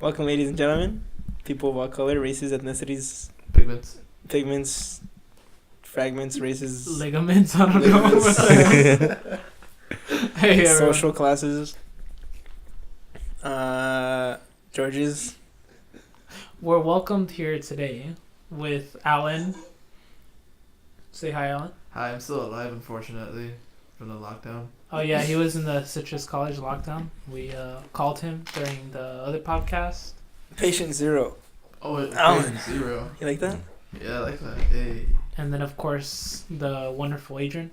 Welcome, ladies and gentlemen, people of all color, races, ethnicities, pigments, fragments, races, ligaments. I don't know. Hey, social classes, Georges. We're welcomed here today with Allan. Say hi, Allan. Hi, I'm still alive, unfortunately, from the lockdown. Oh yeah, he was in the Citrus College lockdown. We called him during the other podcast. Patient zero. Oh, Allan. Zero. You like that? Yeah, I like that. Hey. And then of course the wonderful Adrian.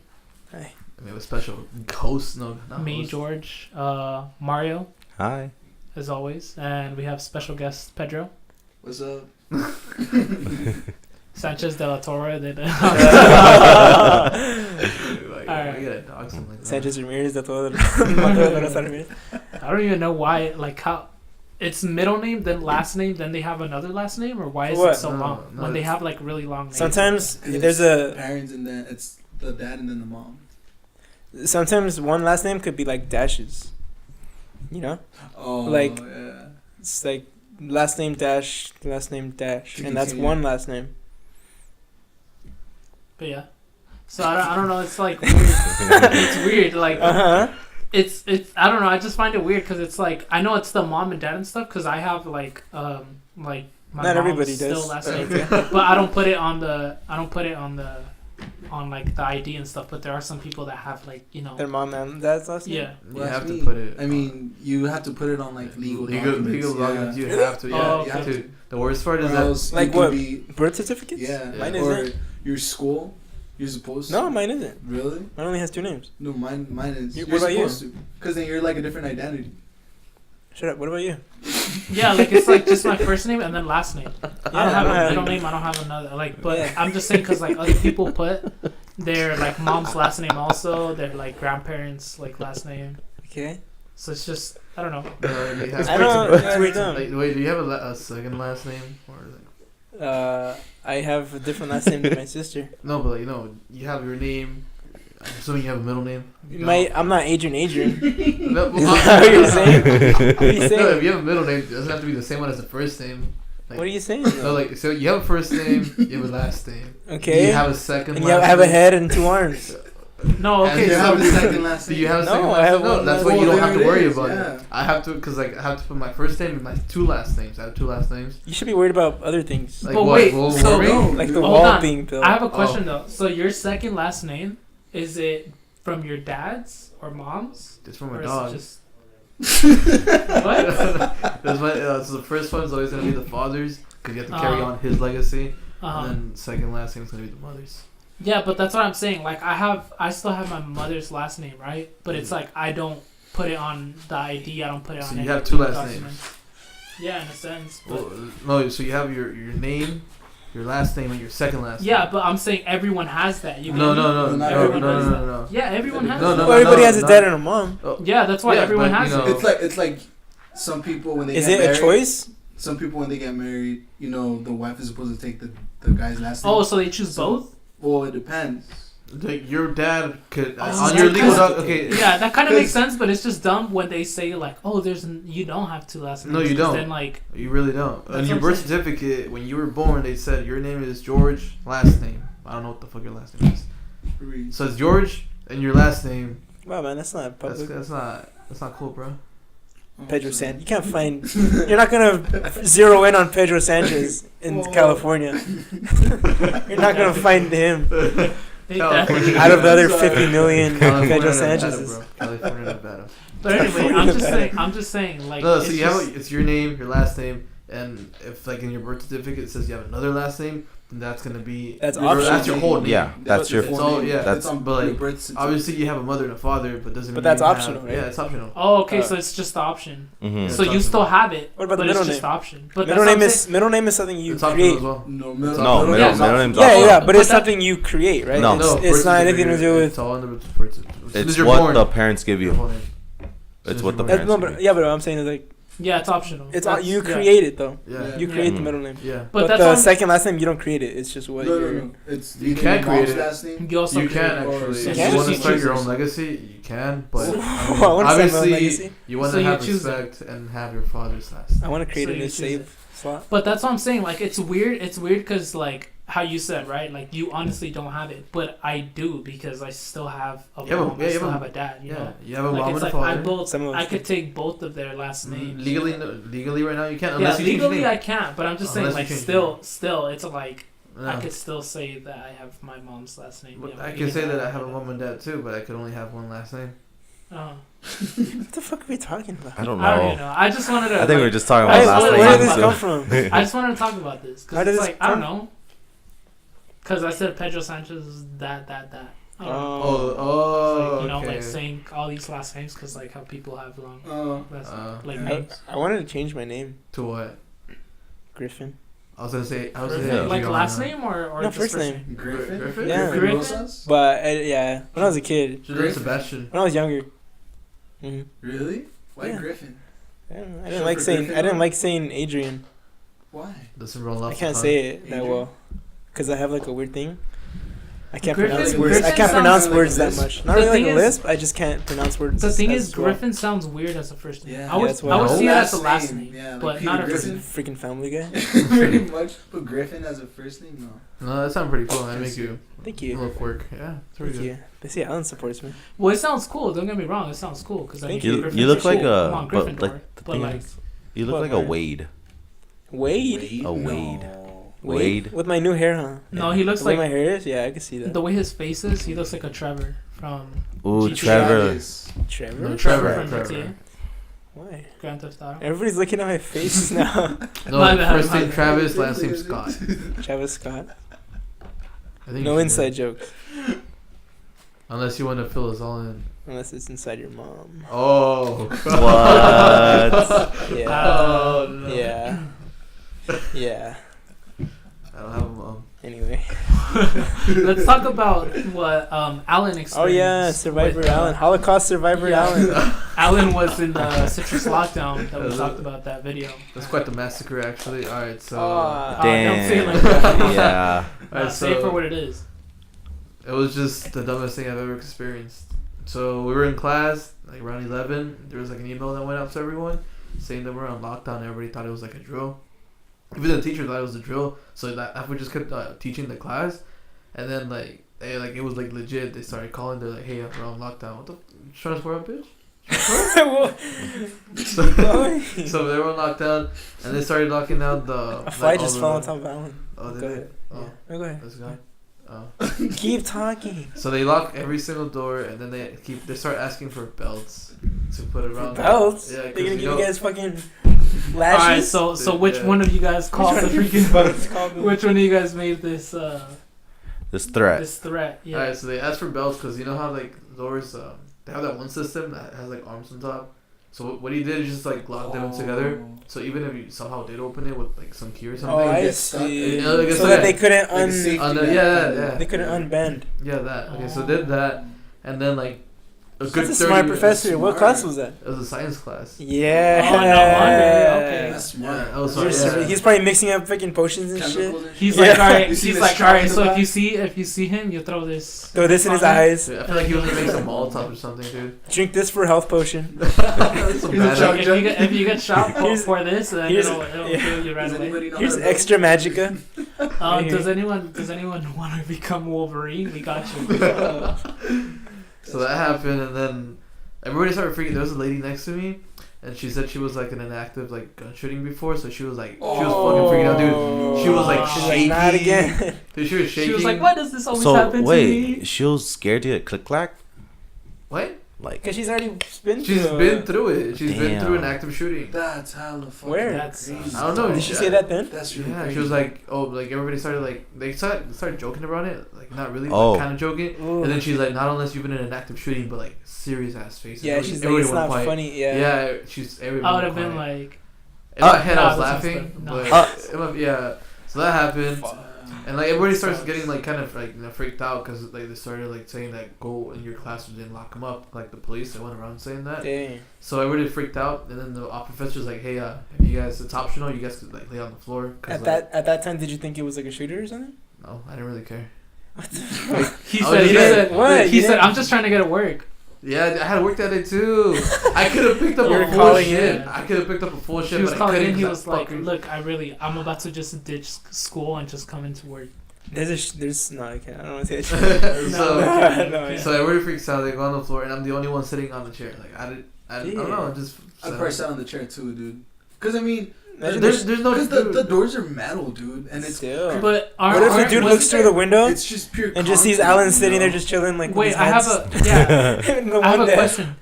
Hi. I mean, a special host. No, not Me, host. George, Mario. Hi. As always, and we have special guest Pedro. What's up? Sanchez de la Torre. I gotta dog something like that. Sanchez Ramirez. That's all. I don't even know why. Like how. It's middle name, then last name, then they have another last name, or why is What? it so long when they have like really long names? Sometimes It's there's a. parents and then it's the dad and then the mom. Sometimes one last name could be like dashes. You know, Oh, Like- yeah. it's like last name dash, To and that's continue. one last name. But yeah, so I don't know. It's like weird. It's weird. Like it's I don't know. I just find it weird because it's like I know it's the mom and dad and stuff because I have like my Not mom's everybody still does. last name, but I don't put it on like the ID and stuff. But there are some people that have like Their mom and dad's last name. yeah. You Well, have that's to me. put it. I mean, you have to put it on like legal legal documents. You have to. Yeah, Oh, you have okay. to. The worst part Or is that. else Like you could what? Be, Birth certificates? yeah. Mine Or isn't. your school, you're supposed to. No, mine isn't. Really? Mine only has two names. No, mine is. What You're about you? supposed to. Because then you're like a different identity. Shut up. What about you? Yeah, like it's like just my first name and then last name. I don't have I a middle name. I don't have another. Like, but Yeah. I'm just saying because like other people put their like mom's last name also, their like grandparents like last name. Okay. So it's just I don't know. You have, I don't. It's weird. like, wait, do you have a second last name or like? I have a different last name than my sister. No, but like, you have your name. I'm assuming you have a middle name. I'm not Adrian. No, Is that what you're saying? What are you No, saying? if you have a middle name, it doesn't have to be the same one as the first name. Like, What are you saying? No, though? like, so you have a first name, you have a last name. Okay. You have a second And last you have a name. head and two arms. No, okay. And You so have the second last Do name. you have a No, second I last have name? No, one that's last why you name. don't have to There it worry is, about yeah. it. I have to, because like, I have to put my first name and my two last names. I have two last names. You should be worried about other things. Like But what? wait, Global so- warming? No. Like the Hold wall on. being built. I have a question though. So your second last name is it from your dad's or mom's? It's from Or a is dog. it just what? That's my, so the first one's always going to be the father's, because you have to carry Uh-huh. on his legacy. Uh-huh. And then second last name's going to be the mother's. Yeah, but that's what I'm saying. Like I still have my mother's last name, right? But it's like I don't put it on the ID. I don't put it So on. you any have two last documents. Yeah, in a sense. But Well, no, so you have your name, your last name, and your second last name. yeah, but I'm saying everyone has that. You No, get me? no, Not no, everyone no, has no, that. no, no. Yeah, everyone has No, that. no, Well, everybody has a no. dad and a mom. Yeah, that's why Yeah, everyone but, has you know, it. It's like some people when they Is get it married. a choice? Some people when they get married, the wife is supposed to take the guy's last name. Oh, so they choose both? Well, it depends. Like your dad could Oh, on yeah, your legal because- doc. Okay. Yeah, that kind of makes 'Cause- sense, but it's just dumb when they say like, "Oh, you don't have two last names." No, you 'cause don't. Then like, You really don't. That's On your what I'm birth certificate, when you were born, they said your name is George, last name. I don't know what the fuck your last name is. So it's George and your last name. Wow, man, that's not public. That's not cool, bro. Pedro Sanchez. You can't find. You're not gonna zero in on Pedro Sanchez in Whoa. California. You're not gonna find him they California. definitely. out of the other Sorry. 50 million California, Pedro Nevada, Sanchez's. bro. California, Nevada. But anyway, I'm just saying, like, No, so it's you just, have it's your name, your last name, and if like in your birth certificate it says you have another last name, then that's gonna be That's your, optional. that's your whole name. Yeah, that's your. It's all- yeah, That's on but, like, your birth certificate. Obviously, you have a mother and a father, but doesn't. But mean that's you have- optional, right? Yeah, it's optional. oh, okay, so it's just the option. Mhm. So it's you still have it. What about the but middle it's just name? option. But Middle that's name what I'm is something you It's optional create. as well. No, No, middle middle name's Yeah, optional. yeah, but it's But something you create, right? No. it's birth not anything to certificate, do with. It's all in the birth certificate. As soon as It's you're what born, the parents give your you. whole name. As soon It's as what you're the born. That's, parents no, give but you. yeah, but what I'm saying is like, Yeah, it's optional. It's That's- you yeah. create it though. Yeah. You create the middle name. Yeah. But that's the what I'm- second last name you don't create it. It's just what No. It's You can create it. last name. You also You create can it. actually. So If you you want to choose- start you your choose. own legacy, you can. But I want to start my own legacy. obviously, you want So to you have choose it. respect and have your father's last I name. want to create So a you new choose save slot. But that's what I'm saying. Like, it's weird. It's weird because, like, how you said, right? Like, you honestly don't have it, but I do because I still have a mom. I still have a dad. You Yeah, know. you have a Like, mom it's and a like I father. both. Some of I us could take both of their last names. Legally, right now you can't. Yeah, Unless you change your legally name. I can't, but I'm just saying, Unless you like, change your still, it's like No. I could still say that I have my mom's last name. But you know, I even can say though that I have a don't. mom and dad too, but I could only have one last name. Oh. What the fuck are we talking about? I don't I don't even know. know. I just wanted to. I think we were just talking I about just last wanted Where to did names. this talk come about- from? I just wanted to talk about this How because did it's this like I don't come? know. Because I said Pedro Sanchez is that. I don't know. Oh, Like, you know, okay. like saying all these last names because like how people have long last like yeah. names. I wanted to change my name, To what? Griffin. I was gonna say. Yeah. Like Adriana. last name or No, just first name. Griffin. Griffin? Yeah. Griffin? Rosas? But yeah, when I was a kid, Should have been Sebastian. when I was younger. hmm Really? Why Yeah. Griffin? I didn't Short like for saying. Griffin, I didn't though? like saying Adrian. Why? Doesn't roll off. I can't the say it that Adrian? well, cause I have like a weird thing. I can't Griffin- pronounce Griffin words. I sounds can't pronounce like words a that lisp. much. Not The really like thing a is- lisp. I just can't pronounce words. The thing as is, well. Griffin sounds weird as a first name. Yeah. I would, that's I why. would No. see it as a Last last name, name, yeah, like but Peter not a first Griffin. name. Freaking Family Guy. Pretty much. Put Griffin as a first name? No. No, that sounds pretty cool. That make you Thank a you. little quirk. Yeah, it's pretty Thank good. you. They see Allan supports me. Well, it sounds cool. Don't get me wrong. It sounds cool because I mean, Thank you. Griffin's You look cool. like Come on, a, but Gryffindor. like the But thing like, is, you look What, like a Mario? Wade. Wade. A Wade. No. Wade. With my new hair, huh? no, he looks The way like my hair is. Yeah, I can see that. the way his face is. He looks like a Trevor from Ooh, GTA. Trevor. Travis. Trevor. No, Trevor Trevor, from Trevor. GTA. Why? Grand Theft Auto. Everybody's looking at my face now. No, My bad, first my name bad. Travis, last name Scott. Travis Scott. I think No you should- inside jokes, Unless you want to fill us all in. unless it's inside your mom. Oh. What? Yeah. Oh no. Yeah. Yeah. I don't have a mom. Anyway. Let's talk about what Allan experienced. Oh yeah, Survivor with, Allan, Holocaust Survivor yeah. Allan. Allan was in the Citrus lockdown that we talked about that video. That's quite the massacre, actually. All right, so Aw. Don't say it like Damn. that. Yeah. Alright, Say it so- for what it is. it was just the dumbest thing I've ever experienced. So we were in class, like around 11. There was like an email that went out to everyone saying that we're on lockdown. Everybody thought it was like a drill. Even the teacher thought it was a drill. So that we just kept teaching the class, and then like it was like legit. They started calling. They're like, "Hey, we're on lockdown. What the? Trying to swear up, bitch?" So they were on lockdown, and they started locking down the. A fly like, just all fell on the- top of Allan. Oh, Go did ahead. it? Oh, Yeah. No, go ahead. this guy. Oh. Keep talking. So they lock every single door, and then they start asking for belts to put around. Belts? Yeah, They're 'cause gonna give you guys fucking All right, lashes. so which Yeah. one of you guys called the freaking? Which one of you guys made this This threat. this threat? Yeah. Alright, so they asked for belts because you know how like doors they have that one system that has like arms on top. So what he did is just like lock them together. So even if you somehow did open it with like some key or something, Oh, I get stuck. see. Yeah, like I So said, that they couldn't Like a safety net. they couldn't unbend. yeah, that. Okay, so did that, and then like a good That's a 30 smart minutes- professor. What Smart. class was that? It was a science class. Yeah. Oh, no wonder. Okay. That's smart. Yeah, oh, You're sorry, yeah. He's probably mixing up freaking potions and shit. Chemicals and He's shit. like, Yeah. all right. You see He's the like, straw all right. in the So back? if you see him, you throw this. Throw this in his on him. eyes. Dude, I feel like he was gonna make some Molotov or something, dude. Drink this for health potion. That's some He's a bad- chug- If you get shot Here's- for this, then here's- it'll yeah. kill you right Does away. anybody know Here's how to extra magica. Right Does here. anyone want to become Wolverine? We got you. So that happened, and then everybody started freaking. There was a lady next to me, and she said she was like in an active like gun shooting before, so she was like fucking freaking out, dude. She was like She's shaking. Not again. Dude, she was shaking. She was like, "Why does this always So happen to wait, me?" she was scared to get click clack. What? Like Because she's already been She's through been through it. She's been through an Damn. active shooting. That's hella fucking Where? That's- crazy. I don't know. Did she say that then? That's really Yeah, crazy. she was like, oh, like everybody started like they started joking about it, like not really, Oh. but kind of joking. Ooh. And then she's like, not unless you've been in an active shooting, but like serious ass faces. Yeah, she's like, Everybody it's went not quiet. funny. Yeah. Yeah, she's everyone. I would went have been quiet. like, In my head, I nah, was this is laughing, the- but nah. yeah. So that happened, And like everybody starts getting like kind of like freaked out because like they started like saying that go in your classroom and lock them up. Like the police, they went around saying that. Dang. So everybody freaked out, and then the professor's like, "Hey, you guys, it's optional. You guys could like lay on the floor." At that time, did you think it was like a shooter or something? No, I didn't really care. He Oh, said, yeah. What? He You said, didn't- I'm just trying to get to work. Yeah, I had work that day too. I could have picked up You were a full calling shift. in. I could have picked up a full shift. He was but I calling couldn't in. He 'cause was that like, fucker- look, I'm about to just ditch school and just come into work. There's no, I can't. I don't want to say that shit. so, No, yeah. so everybody freaks out. They go on the floor, and I'm the only one sitting on the chair. Like I don't know. Just I'd probably sat on the chair too, dude. Because I mean, Imagine there's no because the doors are metal, dude, and it's Still. But What if the dude looks through the window it's just pure. and just sees concrete, Allan you sitting know? there just chilling like? Wait, with his I have hands a in the I have one a desk? question.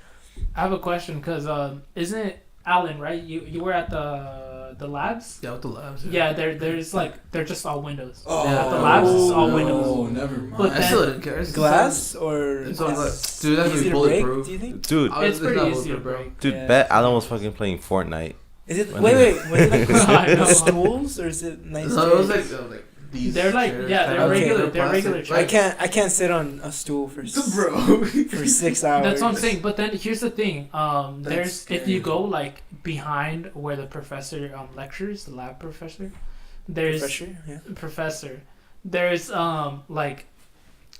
I have a question because isn't it Allan, right? You were at the labs. Yeah, with the labs. Yeah, there's like they're just all windows. Oh, Yeah, the labs is all no, windows. never mind. But I then- still didn't care. It's Glass or It's all glass. Dude, that's easy be to break? bulletproof. Do you think? Dude, It's pretty not easy to bulletproof, break. dude, Yeah. bet Allan was fucking playing Fortnite. Is it? When Wait, they- was it like I know. stools or is it nice? No, it was chairs? like these. They're like- chairs, yeah, kind they're of regular- they're plastic. regular I can't sit on a stool for Bro. for 6 hours. That's what I'm saying. But then here's the thing. There's scary. if you go like behind where the professor lectures, the lab professor. There's Pressure, yeah. professor. There's like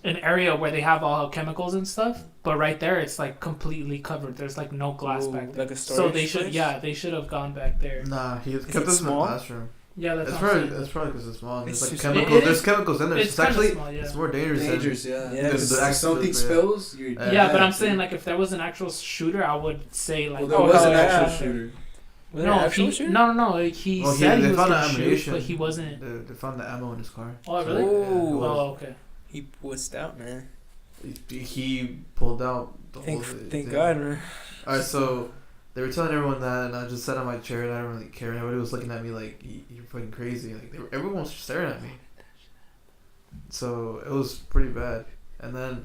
an area where they have all chemicals and stuff, but right there it's like completely covered. There's like no glass Ooh, back there. like a So storage they should place? they should have gone back there. Nah, he it kept us in the small? classroom. Yeah, that's That's what I'm probably saying. that's probably because it's small. And It's there's like just- chemicals. it There's is- chemicals in there. It's It's kinda actually small, yeah. it's more dangerous. Dangerous, yeah. Yeah, Because the if actual- something yeah. spills, you're Yeah, Yeah, but dead, I'm saying dude. like if there was an actual shooter, I would say like Well, there Oh, was an hell actual yeah. shooter. Was it an no, actual he, shooter? no, he Well, said they he was found the gonna shoot, ammunition. but he wasn't. They found the ammo in his car. Oh, really? Ooh. Oh, okay. He wussed out, man. He pulled out the Thank whole thank thing. God, man. Alright, so they were telling everyone that, and I just sat on my chair, and I didn't really care. And everybody was looking at me like, "You're fucking crazy!" Like everyone was staring at me. So it was pretty bad. And then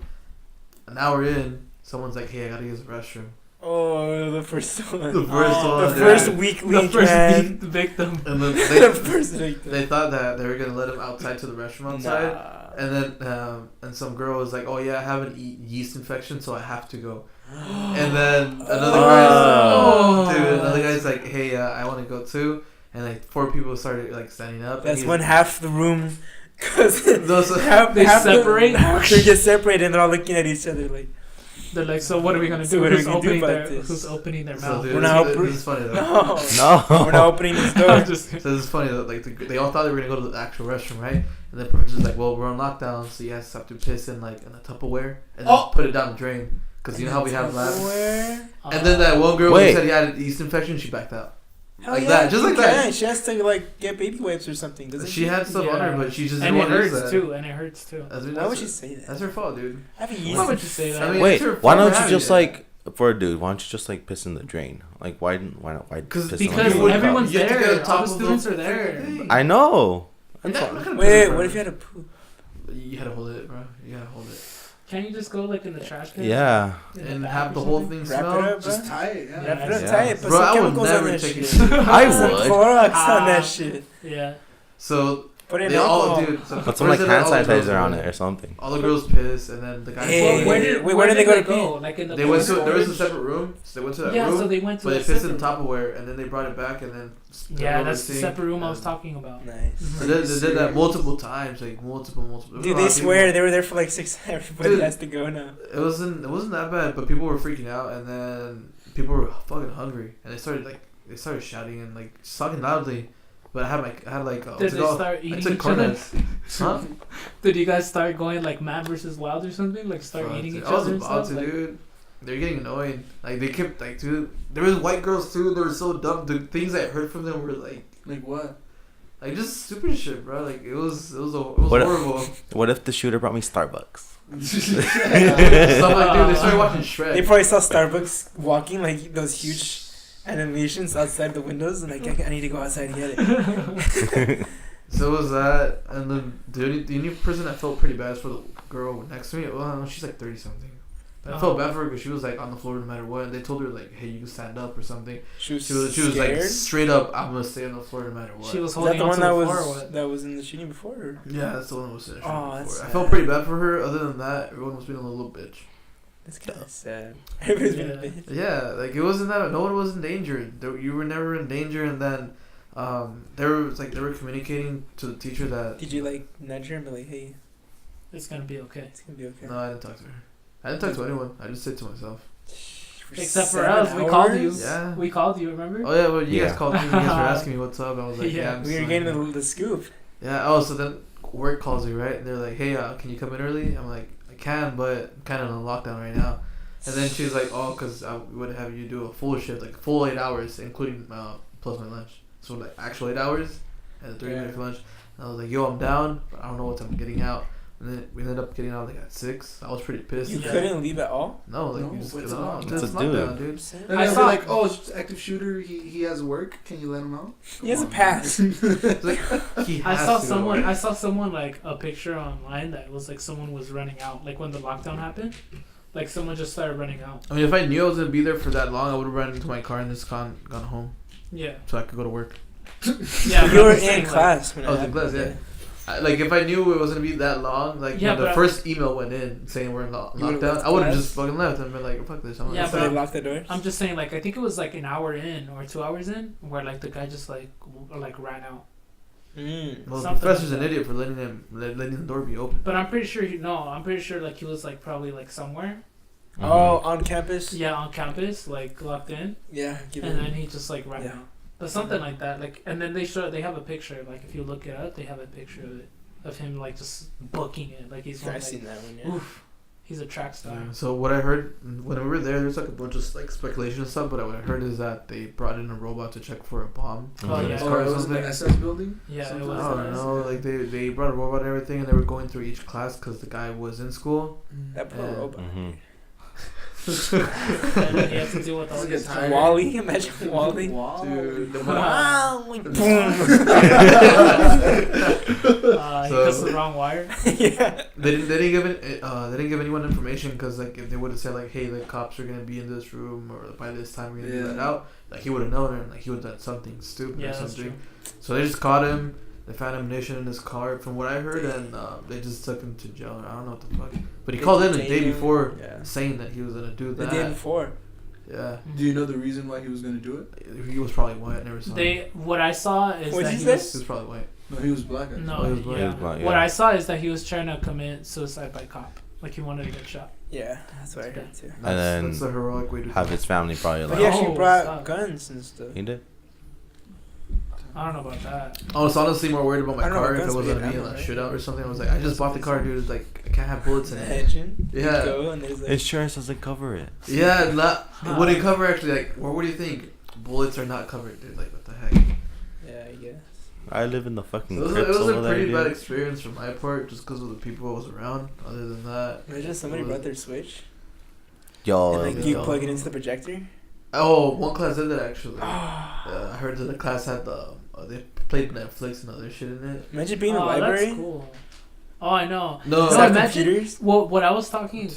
an hour in, someone's like, "Hey, I gotta use the restroom." Oh, the first one. The first Oh, one. The dude. first weak The link, first man. victim. And then The first victim. they thought that they were gonna let him outside to the restroom outside. Nah. And then and some girl was like, "Oh yeah, I have an yeast infection, so I have to go." And then another Oh. guy's like, "Hey, I want to go too." And like 4 people started like standing up. That's and when half the room, cause Those- They separate? They get separated and they're all looking at each other like, They're like, so what are we gonna do? So what are we Who's gonna do opening about their this? Who's opening their So, mouth? dude, We're not this open- is funny though. no, No. we're not opening this door. I'm just So this is funny though. Like they all thought they were gonna go to the actual restroom, right? And the professor's like, "Well, we're on lockdown, so you guys have to piss in like in a Tupperware and then Oh. put it down the drain, because you know how we have labs." Where? And then that one girl who Wait. said he had a yeast infection, she backed out. Hell Like yeah, that, just you like that. can. She has to like get baby wipes or something. Doesn't She had stuff on her, Yeah. but she just and didn't it want to use hurts that. too. And it hurts too. Why would she say that? That's her fault, dude. I have a Why yeast. would you say that? I mean, Wait, it's her why fault don't for you having just it. like for a dude? Why don't you just like piss in the drain? Like why didn't why not why Because piss in the Because You drain? would- everyone's you have to there. get on All top the of students the are there. freaking thing. I know. And That's that- all. what kind of Wait, piss, what bro? if you had a poop? You gotta hold it, bro. You gotta hold it. Can't you just go like in the trash can? Yeah. In the And back have or the whole something? thing Wrap smell. it up, bro. Just tie it, yeah. Wrap it up Yeah. tight. Put Bro, some I would chemicals on never that take shit. it. I Put some would. Clorox on Ah. that shit. Yeah. So Put in they all, alcohol. dude. So Put some like first hand all the girls sanitizer on were- it or something. All the girls pissed, and then the guys. Hey. Well, where did they go? Like in the They went to. cold There was a storage? separate room. So they went to that Yeah, room. so they went to But a they pissed in separate room. Tupperware, and then they brought it back, and then. put it Yeah, over that's the sink, separate room I was and- talking about. Nice. Mhm. They did that multiple times, like multiple. There Dude, were a lot they of swear people. they were there for like 6 hours. Everybody Dude. has to go now. It wasn't that bad, but people were freaking out, and then people were fucking hungry, and they started shouting and like just talking loudly. But I had Did they start eating I took each other? cornets. Huh? Did you guys start going like Man versus Wild or something? Like start Fuck, eating dude. each I was other and about stuff? to, Like, dude. They're getting annoying. Like they kept like, dude. There was white girls too. They were so dumb. The things I heard from them were like what? just stupid shit, bro. Like it was What if- horrible. What if the shooter brought me Starbucks? Stuff like, dude, they started watching Shrek. They probably saw Starbucks walking like those huge animations outside the windows, and like I need to go outside and get it. So it was that, and then the only person that felt pretty bad is for the girl next to me. Well, she's like 30 something. I felt bad for her because she was like on the floor no matter what. And they told her like, hey, you can stand up or something. She was like straight up, I'm gonna stay on the floor no matter what. She was Is holding that the on one to the that floor or was what? that was in the shooting before? Or? Yeah, that's the one that was in the Oh, before. that's I sad. felt pretty bad for her. Other than that, everyone was being a little bitch. That's kind of sad. Everybody's been a Yeah. bitch. Yeah, like it wasn't that no one was in danger. You were never in danger, and then they were communicating to the teacher that. Did you like nudge her and be like, hey, It's gonna be okay. it's gonna be okay? No, I didn't talk to her. I didn't talk to anyone. I just said to myself. Except for 7 us, we called you. hours? Yeah. We called you, remember? Oh yeah, well you Yeah. guys called me. You guys were asking me what's up. I was like, Yeah. yeah, I'm We were just getting like- the scoop. Yeah. Oh, so then work calls me, right? And they're like, hey, can you come in early? I'm like, I can, but I'm kind of on lockdown right now. And then she's like, oh, because I would have you do a full shift, like full 8 hours, including plus my lunch. So like actual 8 hours and a 30-minute for lunch. And I was like, yo, I'm down, but I don't know what time I'm getting out. And then we ended up getting out like at 6. I was pretty pissed. You couldn't leave at all? No, like No, you just what's get up? out. What's It's a lockdown, dude? dude. And I they'll be saw- like, oh, it's active shooter. He has work. Can you let him know? He has a Come on. pass. It's like he I has saw to. someone. I saw someone like a picture online that was like someone was running out. Like when the lockdown happened, like someone just started running out. I mean, if I knew I was gonna be there for that long, I would have run into my car and just gone home Yeah. so I could go to work. Yeah. You but were I'm saying, in like- class when I was in class, yeah. Like if I knew it was gonna be that long, like Yeah, when the but- first email went in saying we're in You would've lockdown, left I would have class? just fucking left and been like, fuck this. I'm Yeah, not So but they locked the doors? I'm just saying, like I think it was like an hour in or 2 hours in, where like the guy just like ran out. Mm. well, the something professor's like an that. idiot for letting the door be open. But I'm pretty sure I'm pretty sure like he was like probably like somewhere. Oh, on campus? Yeah, on campus, like locked in, Yeah. and then he just like ran Yeah. out. But something like that, like, and then they have a picture. Like if you look it up, they have a picture of it, of him like just booking it, like he's I've like, seen that one, yeah. oof, he's a track star. Yeah. So what I heard when we were there's like a bunch of like speculation and stuff. But what I heard is that they brought in a robot to check for a bomb. Oh, in yeah. his Oh, car or it was something. the SS building? Yeah, it Something was. I don't know. Like they brought a robot and everything, and they were going through each class because the guy was in school. That poor Yeah. robot. Mm-hmm. And then he has to deal with all Does it this get time. tired? Wally? Imagine Wally. Wow. Dude, the Wally. Boom. He So- cuts the wrong wire. Yeah. They didn't give anyone information because like if they would have said like, hey, the cops are gonna be in this room or by this time we're gonna be let out, like he would have known and like he would have done something stupid Yeah, or that's something. true. So they just caught him. They found ammunition in his car, from what I heard, and they just took him to jail. I don't know what the fuck. But he called in the day before Yeah. saying that he was gonna do The that. day before. Yeah, Do you know the reason why he was gonna do it? he was probably white. I never saw him. What I saw is What'd that you he say? was. He was probably white. No, he was black. Actually. No, Oh, he was black. yeah. He was black, What yeah. I saw is that he was trying to commit suicide by cop. Like he wanted to get shot. Yeah, that's what I heard too. That's the heroic way to Have do his family probably But like. he actually Oh, brought stop. guns and stuff. He did. I don't know about that. I was honestly more worried about my I don't know, car if it guns was be gonna be in ammo, a right? shootout or something. I was like, I just bought the car, dude. Like, I can't have bullets in it. Engine. Yeah. Go and there's like. Insurance doesn't cover it. Yeah, it wouldn't cover actually. Like, what do you think? Bullets are not covered, dude. Like, what the heck? Yeah, I guess. I live in the fucking So it crypts was over a there, pretty bad dude. experience from my part, just because of the people I was around. Other than that, Imagine somebody brought their Switch Yo, and like you yeah. plug it into the projector. oh, one class did that actually. I heard that the class had they played Netflix and other shit in it. Imagine being in a Oh, library. that's cool. Oh, I know. No, It's No, not imagine- computers. Well, what I was talking.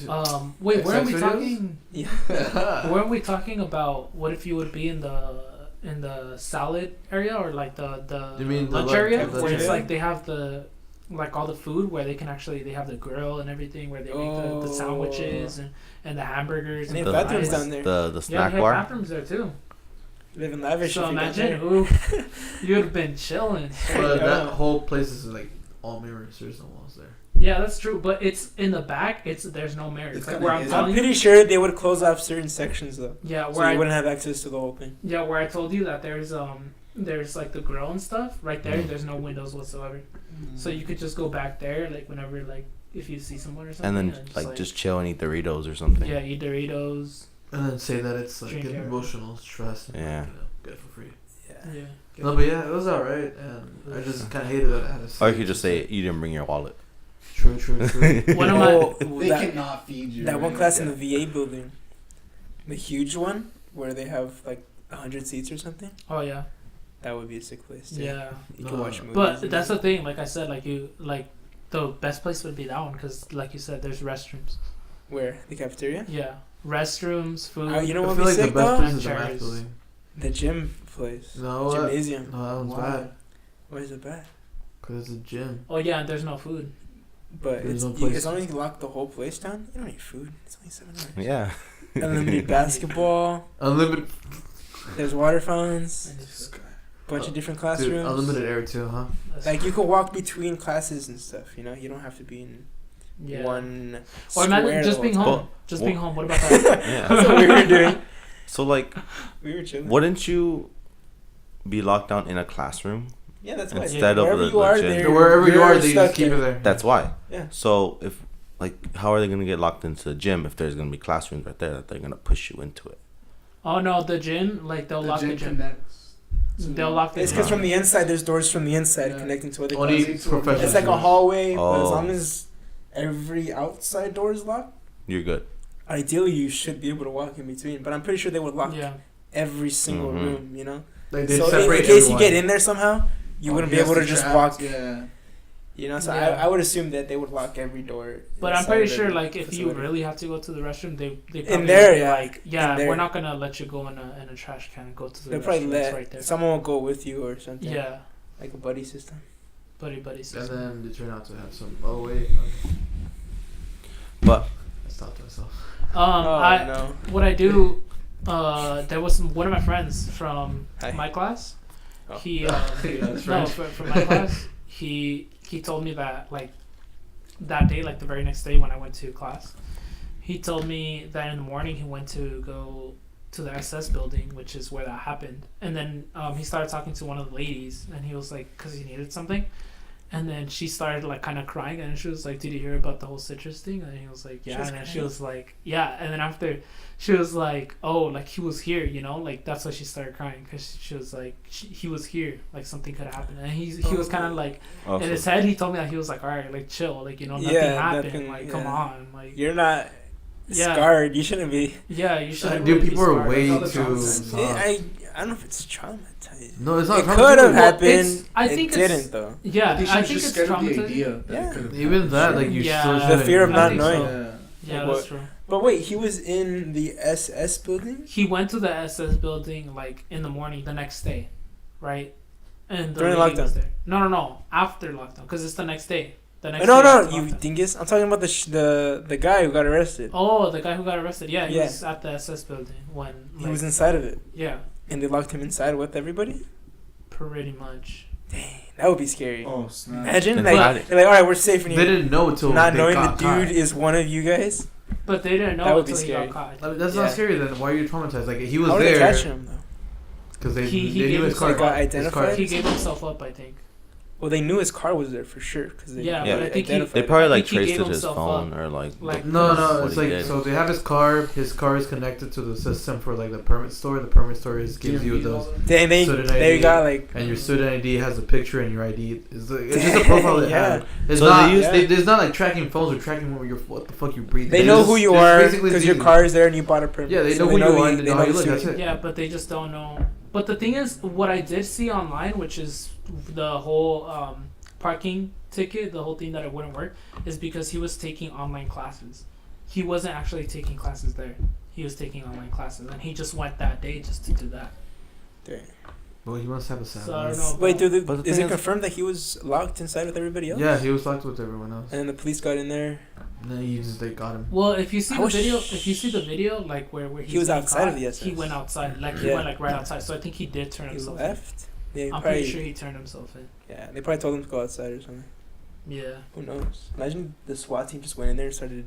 Wait, weren't we Sex videos? talking? Yeah. Weren't we talking about what if you would be in the salad area or like the You mean the lunch lunch- area the where it's area? like they have the like all the food where they can actually they have the grill and everything where they make the sandwiches and the hamburgers And they and have the bathrooms fries. down there. the Yeah, snack they have bar. bathrooms there too. Live in lavish. So if you got imagine, there. ooh, you'd have been chilling. But Yeah. that whole place is like all mirrors. There's no walls there. Yeah, that's true. But it's in the back. There's no mirrors. It's Like kinda where I'm hidden. telling I'm you. pretty sure they would close off certain sections though, Yeah, so where you I wouldn't have access to the whole thing. yeah where I told you that there's like the grill and stuff right there. Mm. There's no windows whatsoever, so you could just go back there like whenever like if you see someone or something. And then like just chill and eat Doritos or something. yeah, eat Doritos. And then say that it's like Drink an air. emotional stress. And, Yeah. like, get it for free. Yeah. Yeah. No, but yeah, it was alright, and I just kind of hated that I had to. Or you could just say you didn't bring your wallet. True. One of my Oh, They that, cannot feed you. that one right? class in the VA building, the huge one where they have like 100 seats or something. oh yeah That would be a sick place. Too. yeah. You can watch movies. But and that's the stuff. thing. Like I said, like the best place would be that one because like you said, there's restrooms. Where? The cafeteria? Yeah, restrooms, food. You know I what feel would be like the sick best though? place is the math Chairs. building. The gym place. No, Gymnasium. no, that one's Why? bad. Why is it bad? Cause it's a gym. Oh yeah, and there's no food. But There's it's, no place. as long as you lock the whole place down, you don't need food. It's only 7 hours. Yeah. Unlimited basketball. Unlimited. There's water fountains. This guy. Bunch of different Dude, classrooms. unlimited air too, huh? Like you could walk between classes and stuff. You know, you don't have to be in Yeah. one. Or square imagine the just whole being time. home. Just being home. What about that? Yeah. That's what we were doing. So like, We were chilling. wouldn't you be locked down in a classroom? Yeah, that's why. Instead of wherever the you are, gym. there. Wherever you you're are, they stuck just keep you there. That's why. Yeah. So if like, how are they gonna get locked into the gym if there's gonna be classrooms right there that they're gonna push you into it? Oh no, the gym. Like they'll lock the gym. Connects. They'll lock the It's gym. because from the inside, there's doors from the inside Yeah. connecting to other Only classes. professional. It's like a hallway, but as Oh. long as every outside door is locked, You're good. ideally you should be able to walk in between. But I'm pretty sure they would lock Yeah. every single Mhm. room, you know? Like they So in separate case everyone. you get in there somehow, you wouldn't be able to just walk, Yeah. you know? So Yeah. I would assume that they would lock every door. But I'm inside pretty of sure, the like, if you facility. really have to go to the restroom, they probably there, would be yeah. like, yeah, In there. we're not gonna let you go in a trash can and go to the They'll restroom. probably It's let right there. someone will go with you or something. Yeah, Like a buddy system. buddy And system. then they turn out to have some. Oh wait. But I stopped myself. I no. what I do, there was one of my friends from Hi. my class. Oh. He That's no right. from my class. He told me that like that day, like the very next day when I went to class, he told me that in the morning he went to go to the SS building, which is where that happened, and then he started talking to one of the ladies, and he was like, because he needed something. And then she started like kind of crying, and she was like, "Did you hear about the whole citrus thing?" And he was like, "Yeah." She was And then she crying? was like, "Yeah." And then after, she was like, "Oh, like he was here, you know?" Like that's why she started crying, because she was like, he was here, like something could have happened. And he was kind of like also, in his head, he told me that he was like, "All right, like chill, like you know, nothing Yeah, happened, nothing, like come yeah. on, like You're not Yeah. scarred. You shouldn't be. yeah, you should." Dude, people are way That's all the too. traumatized. I don't know if it's traumatized. No, it's not. It could have traumatizing. happened. I think it it's- didn't though. Yeah, They I should think just it's scared of the traumatizing. idea that Yeah. it could've Even that, happened. like you Yeah. still The shouldn't- fear of I not think knowing. so. Yeah, What- that's true. But wait, he was in the SS building He went to the SS building like in the morning the next day, right? And the During lady was lockdown? there. No, after lockdown, because it's the next day. The next no, day no, after you lockdown. dingus. I'm talking about the guy who got arrested. Oh, the guy who got arrested. Yeah, he Yeah. was at the SS building when He like, was inside of it, yeah, and they locked him inside with everybody. pretty much. That would be scary. Oh snap! Imagine And like they- they're like, all right, we're safe in They here. didn't know until Not they knowing the got caught. dude is one of you guys. But they didn't That know would be until he scary. got caught. I mean, that's Yeah. not scary. Then why are you traumatized? Like he was How would they there catch him though? because they He knew gave his car. himself got His car. identified? He gave himself up, I think. Well, they knew his car was there for sure because they Yeah, but I think he- identified they it. probably I like think he traced gave it to his himself phone up. or like. Like- No, what it's he like did. so they have his car. His car is connected to the system for like the permit store. The permit store gives you the Dang, they student they ID, got like and your student ID has a picture and your ID is like, it's just a profile they Yeah. have. It's So not. they use- It's not like tracking phones or tracking what the fuck you breathe. they know who you There's are basically because your these- car is there and you bought a permit. Yeah, they So know who you are and they know how you the look. That's student. it. Yeah, but they just don't know. But the thing is, what I did see online, which is the whole parking ticket, the whole thing that it wouldn't work, is because he was taking online classes. He wasn't actually taking classes there. He was taking online classes, and he just went that day just to do that. Dang. Well, he must have a sad So I life. don't know. Wait, dude, But the is thing it is- confirmed that he was locked inside with everybody else? Yeah, he was locked with everyone else. And then the police got in there. And then they got him. Well, if you see I the wish- video, like where He was getting outside of caught, the SS. He went outside, like he Yeah. went like right outside. So I think he did turn He himself left. Yeah, in. I'm probably, pretty sure he turned himself in. Yeah, they probably told him to go outside or something. Yeah. Who knows? Imagine the SWAT team just went in there and started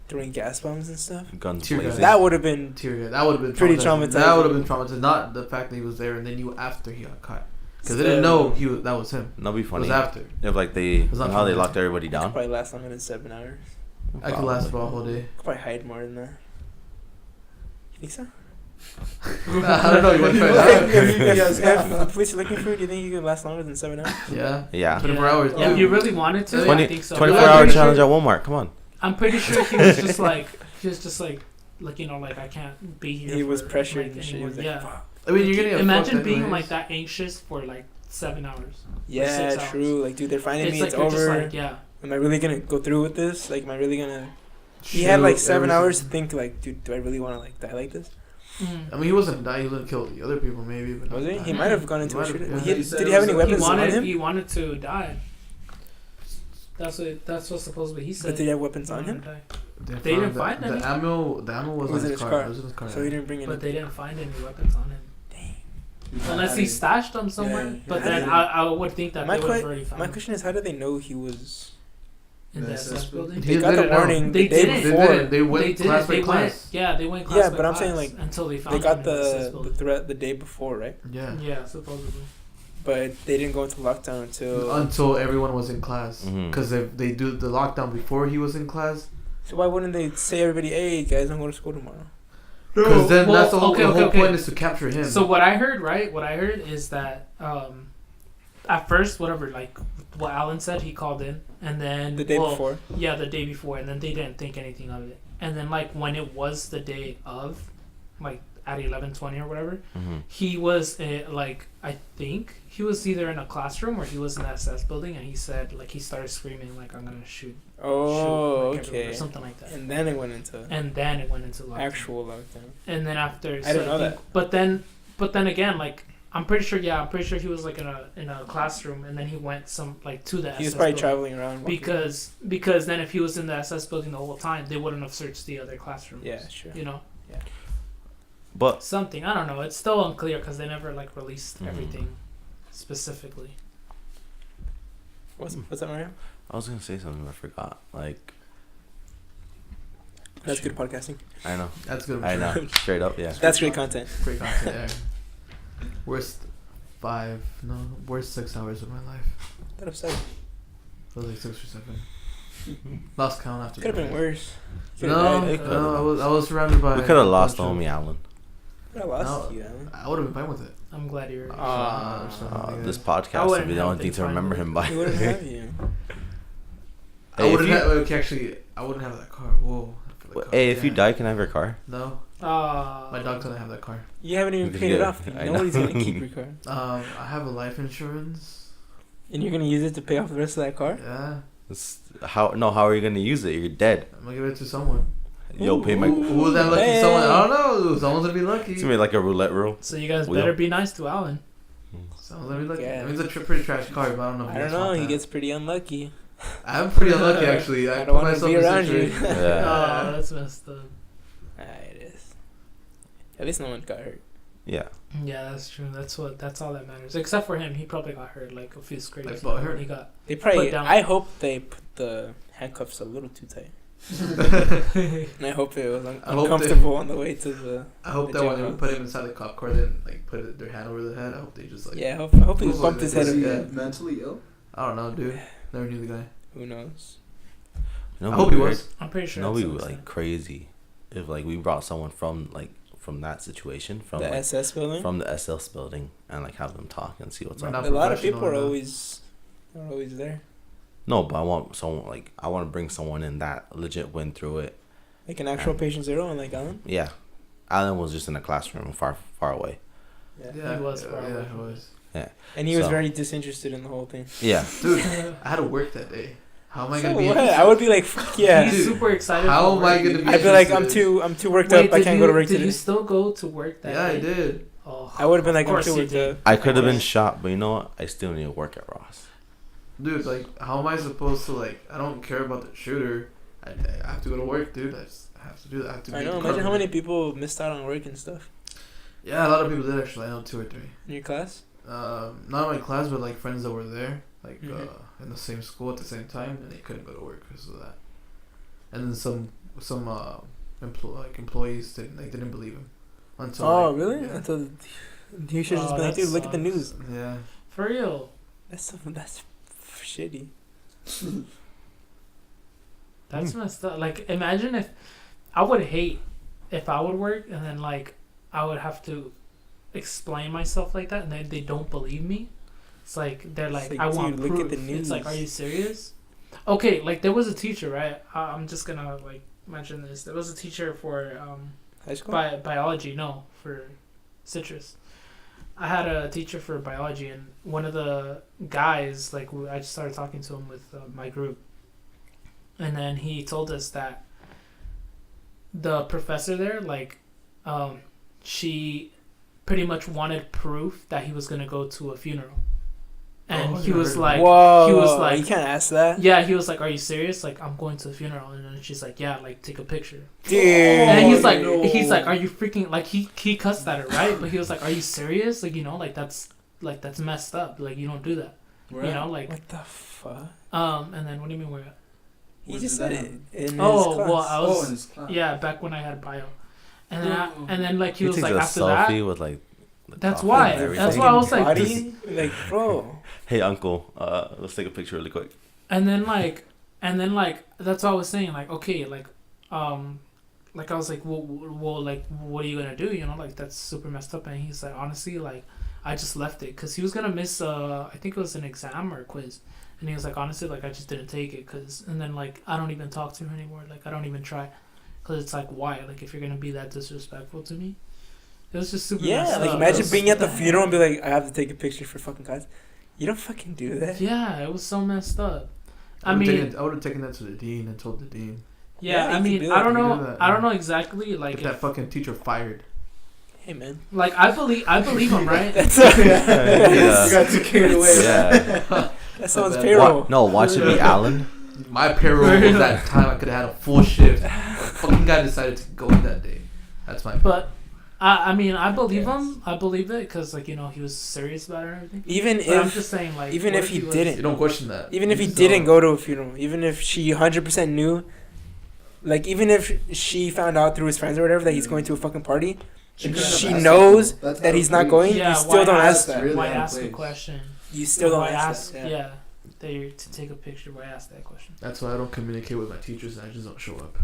throwing gas bombs and stuff. Guns Tear gas. blazing. That would have been. Tear gas. That would have been Pretty That traumatizing. would have been traumatizing. Not the fact that he was there and they knew after he got caught. Because they Still- didn't know that was him. That'd be It funny was after. if like they was not how they traumatizing. locked everybody Could down. probably last longer than 7 hours. I could last for a whole day. Could probably hide more than that. You think so? I don't know. You want to try it out? If the police are looking for you, do you think you could last longer than 7 hours? Yeah. Yeah. 24 hours. Yeah, if you really wanted to, 20 I think so. 24-hour I'm challenge pretty at Walmart. Come on. sure, I'm pretty sure he was just like you know, like I can't be here. He was for, pressured like, and shit. He anymore. was like, yeah. fuck. I mean, you're gonna get Imagine fucked being anyways. like that anxious for like 7 hours. Yeah, 6 hours. true. Like, dude, they're finding It's me. like It's you're over. just like, yeah. Am I really gonna go through with this? Like, am I really gonna He had like 7 every hours to single- think, like, dude, do I really want to like die like this? Mm. I mean, he wasn't die. He wouldn't kill the other people, maybe. But Was not he? die. He might have gone into a Might have, shooting. yeah. Did He said he it have was any a- weapons on him? He wanted to die. That's what supposedly he said. But did he have weapons on He him? wanted to die. They didn't found find any. the ammo was Was in in his his car. car. It was in his car. So he didn't bring any. But they didn't find any weapons on him. Unless he stashed them somewhere. Yeah. But How then did- I would think that My they would have que- already found My him question is, how did they know he was? in the SS building. He They got the didn't know. warning They the day didn't. before. They went class by class. Yeah, they went class Yeah, by but I'm class saying, like, until they found They got him in the SS the building. threat the day before, right? Yeah. Yeah, supposedly. But they didn't go into lockdown Until everyone was in class. Mhm. Because if they do the lockdown before he was in class. So why wouldn't they say everybody, hey guys, I'm going to school tomorrow? Because then Well, that's the whole, okay, the whole okay. point is to capture him. So what I heard, right? What I heard is that at first, whatever, like what Allan said, he called in, and then The day before. Yeah, the day before, and then they didn't think anything of it. And then like when it was the day of, like at 11:20 or whatever, Mhm. he was like I think he was either in a classroom or he was in the SS building, and he said like he started screaming like I'm gonna shoot. Oh, like, everyone, okay. or something like that. And then it went into Lockdown. actual lockdown. And then after, I didn't know that. But then again, like I'm pretty sure he was like in a classroom, and then he went to the SS He was probably building. traveling around. walking Because then if he was in the SS building the whole time, they wouldn't have searched the other classrooms. around. Yeah, sure. You know, But something I don't know. It's still unclear because they never like released Mhm. everything specifically. What's that, Mario? I was gonna say something, I forgot. Like, That's good podcasting. I know, that's good. I know, straight up, yeah. That's great content. Great content. Yeah. Worst 6 hours of my life. That upset. It was like 6 or 7. Lost count after. Could have been that. worse. No, Could've died. I was surrounded by. We could have lost a bunch homie Allan. Could have lost No. you, Allan. I would have been fine with it. I'm glad you're. Or something like This that. I podcast would wouldn't be the have only thing been to fine remember with him by. He wouldn't have you. I Hey, if wouldn't you- have. Okay, actually, I wouldn't have that car. Whoa. I feel like Hey, car- if you yeah. die, can I have your car? No, My my dog's gonna have that car. You haven't even You paid it could- off. I Nobody's know. gonna keep your car. I have a life insurance. And you're gonna use it to pay off the rest of that car? Yeah, How are you gonna use it? You're dead. I'm gonna give it to someone. Yo, pay my. Who's that lucky Hey. someone? I don't know. Someone's gonna be lucky. It's gonna be like a roulette rule. So you guys Wheel. better be nice to Allan. Someone's gonna be lucky. Yeah. I mean, it's a pretty trash car, but I don't know. If I you don't guys know. want He that. gets pretty unlucky. I'm pretty unlucky actually. I I don't put wanna myself be in around you. situation. Yeah. Oh, that's messed up. It is. At least no one got hurt. Yeah. Yeah, that's true. That's all that matters. Except for him, he probably got hurt like a few scrapes. Like butt hurt? He got. They probably. Put down. I hope they put the handcuffs a little too tight. And I hope it was I hope uncomfortable on the way to the. I hope The that when jail. they put him inside the cop car, then like put their hand over the head. I hope they just like. Yeah, I hope he Who's bumped like his this? head. Was he Yeah. mentally ill? I don't know, dude. Never knew the guy. Who knows? You know I what'd hope be he weird? was. I'm pretty sure. You know, that's we what were he like said. crazy if like we brought someone from that situation from The like, SS building. from the SS building and like have them talk and see what's We're up. not A lot of people professional are enough. always there. No, but I want someone like I want to bring someone in that legit went through it. Like an actual And- patient zero and like Allan. Yeah, Allan was just in a classroom far away. Yeah. Yeah, He was yeah, far away yeah, he from was. And he was So- very disinterested in the whole thing. Yeah, Dude, I had to work that day. How am I So gonna be? what? I would be like, fuck yeah. He's Dude, super excited. how for am I work. gonna be I'd be like, interested? I'm too worked Wait, up. I did can't you, go to work Did today. you still go to work that Yeah, I day? did. Oh, I would have been like, of I'm course too you worked did. up. I could have been Yeah. shot, but you know what? I still need to work at Ross. Dude, like, how am I supposed to like? I don't care about the shooter. I have to go to work, dude. I just have to do that. I have to. I be know. the Imagine how carpenter. many people missed out on work and stuff Yeah, a lot of people did actually. I know 2 or 3. in your class. Not my class, but like friends that were there, like Mhm. in the same school at the same time, and they couldn't go to work because of that. And then some employees didn't believe him until. Oh, like, really? Yeah. Until you should just Oh, be like, that dude, look at the sucks. news. Yeah. For real. That's shitty. That's messed up. Like, imagine if I would hate if I would work and then like I would have to explain myself like that, and then they don't believe me. It's like they're like, like, I dude, want look proof. at the It's like, news. are you serious? Okay, like there was a teacher, right? I'm just gonna like mention this. There was a teacher for High school. biology. No, for citrus. I had a teacher for biology, and one of the guys, like, I just started talking to him with my group, and then he told us that the professor there, like, she pretty much wanted proof that he was gonna go to a funeral, and he was like, "Whoa!" He was like, "You can't ask that." Yeah, he was like, "Are you serious? Like, I'm going to the funeral," and then she's like, "Yeah, like, take a picture." Dude. And he's like, no. "Are you freaking like?" He cussed at her, right? But he was like, "Are you serious? Like, like that's messed up. Like, you don't do that. Right. Like." What the fuck? And then what do you mean we're? He Where just did said that it happen? in his Oh class. well, I was in his class. yeah back when I had bio, and then Oh. and then like he He was takes like a after selfie that. with like. the That's coffee why. and everything. That's why I was like, Body? Like, bro. Hey, uncle. Let's take a picture really quick. And then like that's what I was saying. Like, okay, like I was like, well, like, what are you gonna do? Like, that's super messed up. And he's like, honestly, like, I just left it because he was gonna miss I think it was an exam or a quiz, and he was like, honestly, like, I just didn't take it and then like I don't even talk to him anymore. Like, I don't even try, because it's like, why? Like, if you're gonna be that disrespectful to me. It was just super messed Yeah, like up. imagine It was- being at the what funeral and heck? be like, I have to take a picture for fucking class. You don't fucking do that. Yeah, it was so messed up. I I would mean, have taken that to the dean and told the dean. yeah, Yeah, I you mean, could do I that. don't You could know, do that, I don't yeah. know exactly, like, Get that fucking teacher fired. Hey, man. like I believe him, right? That's You got too carried away. Yeah. That sounds Bad. payroll. No, watch it be Allan. My payroll was that time I could have had a full shift. Fucking guy decided to go that day. That's my. But I mean, I believe Yes. him. I believe it because, like, he was serious about it and everything. Even But I'm if, just saying, like, even what if he was- didn't. You don't question that. even if he You just didn't don't. go to a funeral, even if she 100% knew, like, even if she found out through his friends or whatever that he's going to a fucking party, She and couldn't have she asked knows him. That's that out he's of not place. going, Yeah, you still why don't ask- ask that. really Why out of ask the place. question? You still don't Why ask that. Yeah, that you're to take a picture. Why ask that question? That's why I don't communicate with my teachers and I just don't show up.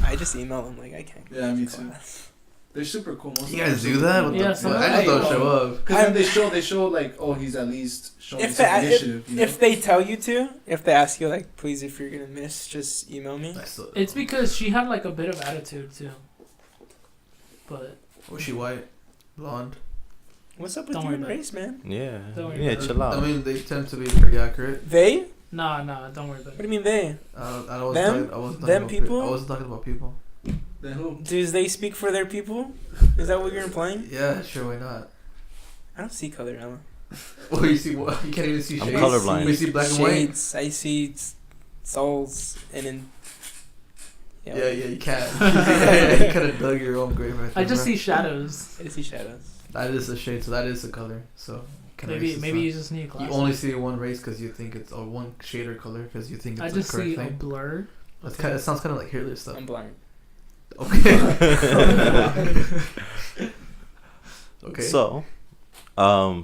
I just email them, like, I can't. go Yeah, to me class. too. They're super cool. Most You of them guys are do super that? cool. What Yeah, the some fuck? I just don't I- show up. Because then they show like, oh, he's at least showing If some they- initiative. You know? If they tell you to, if they ask you, like, please, if you're gonna miss, just email me. I still, It's because she had like a bit of attitude too. But was she white? Blonde? What's up with Don't you worry and about it. race, man? Yeah. Don't worry Yeah, about it. chill out. I mean, they tend to be pretty accurate. They? nah, don't worry about What it. do you mean they? I wasn't Them? talking, I wasn't talking Them about people? I wasn't talking about people. Then who? Do they speak for their people? Is that what you're implying? Yeah, sure, why not? I don't see color, Allan. Well, you see what? You can't even see I'm shades. colorblind. You see black and white. Shades. I see souls and then. Yeah, you can't. You kind of dug your own grave right there. I just bro. see shadows. I see shadows. That is a shade, so that is a color. So Maybe you just need you glasses. only see one race because you think it's or one shade or color because you think it's I the just correct see a thing. blur. It's kind of, it sounds kind of like Hitler stuff. I'm blind. Okay. Okay. So,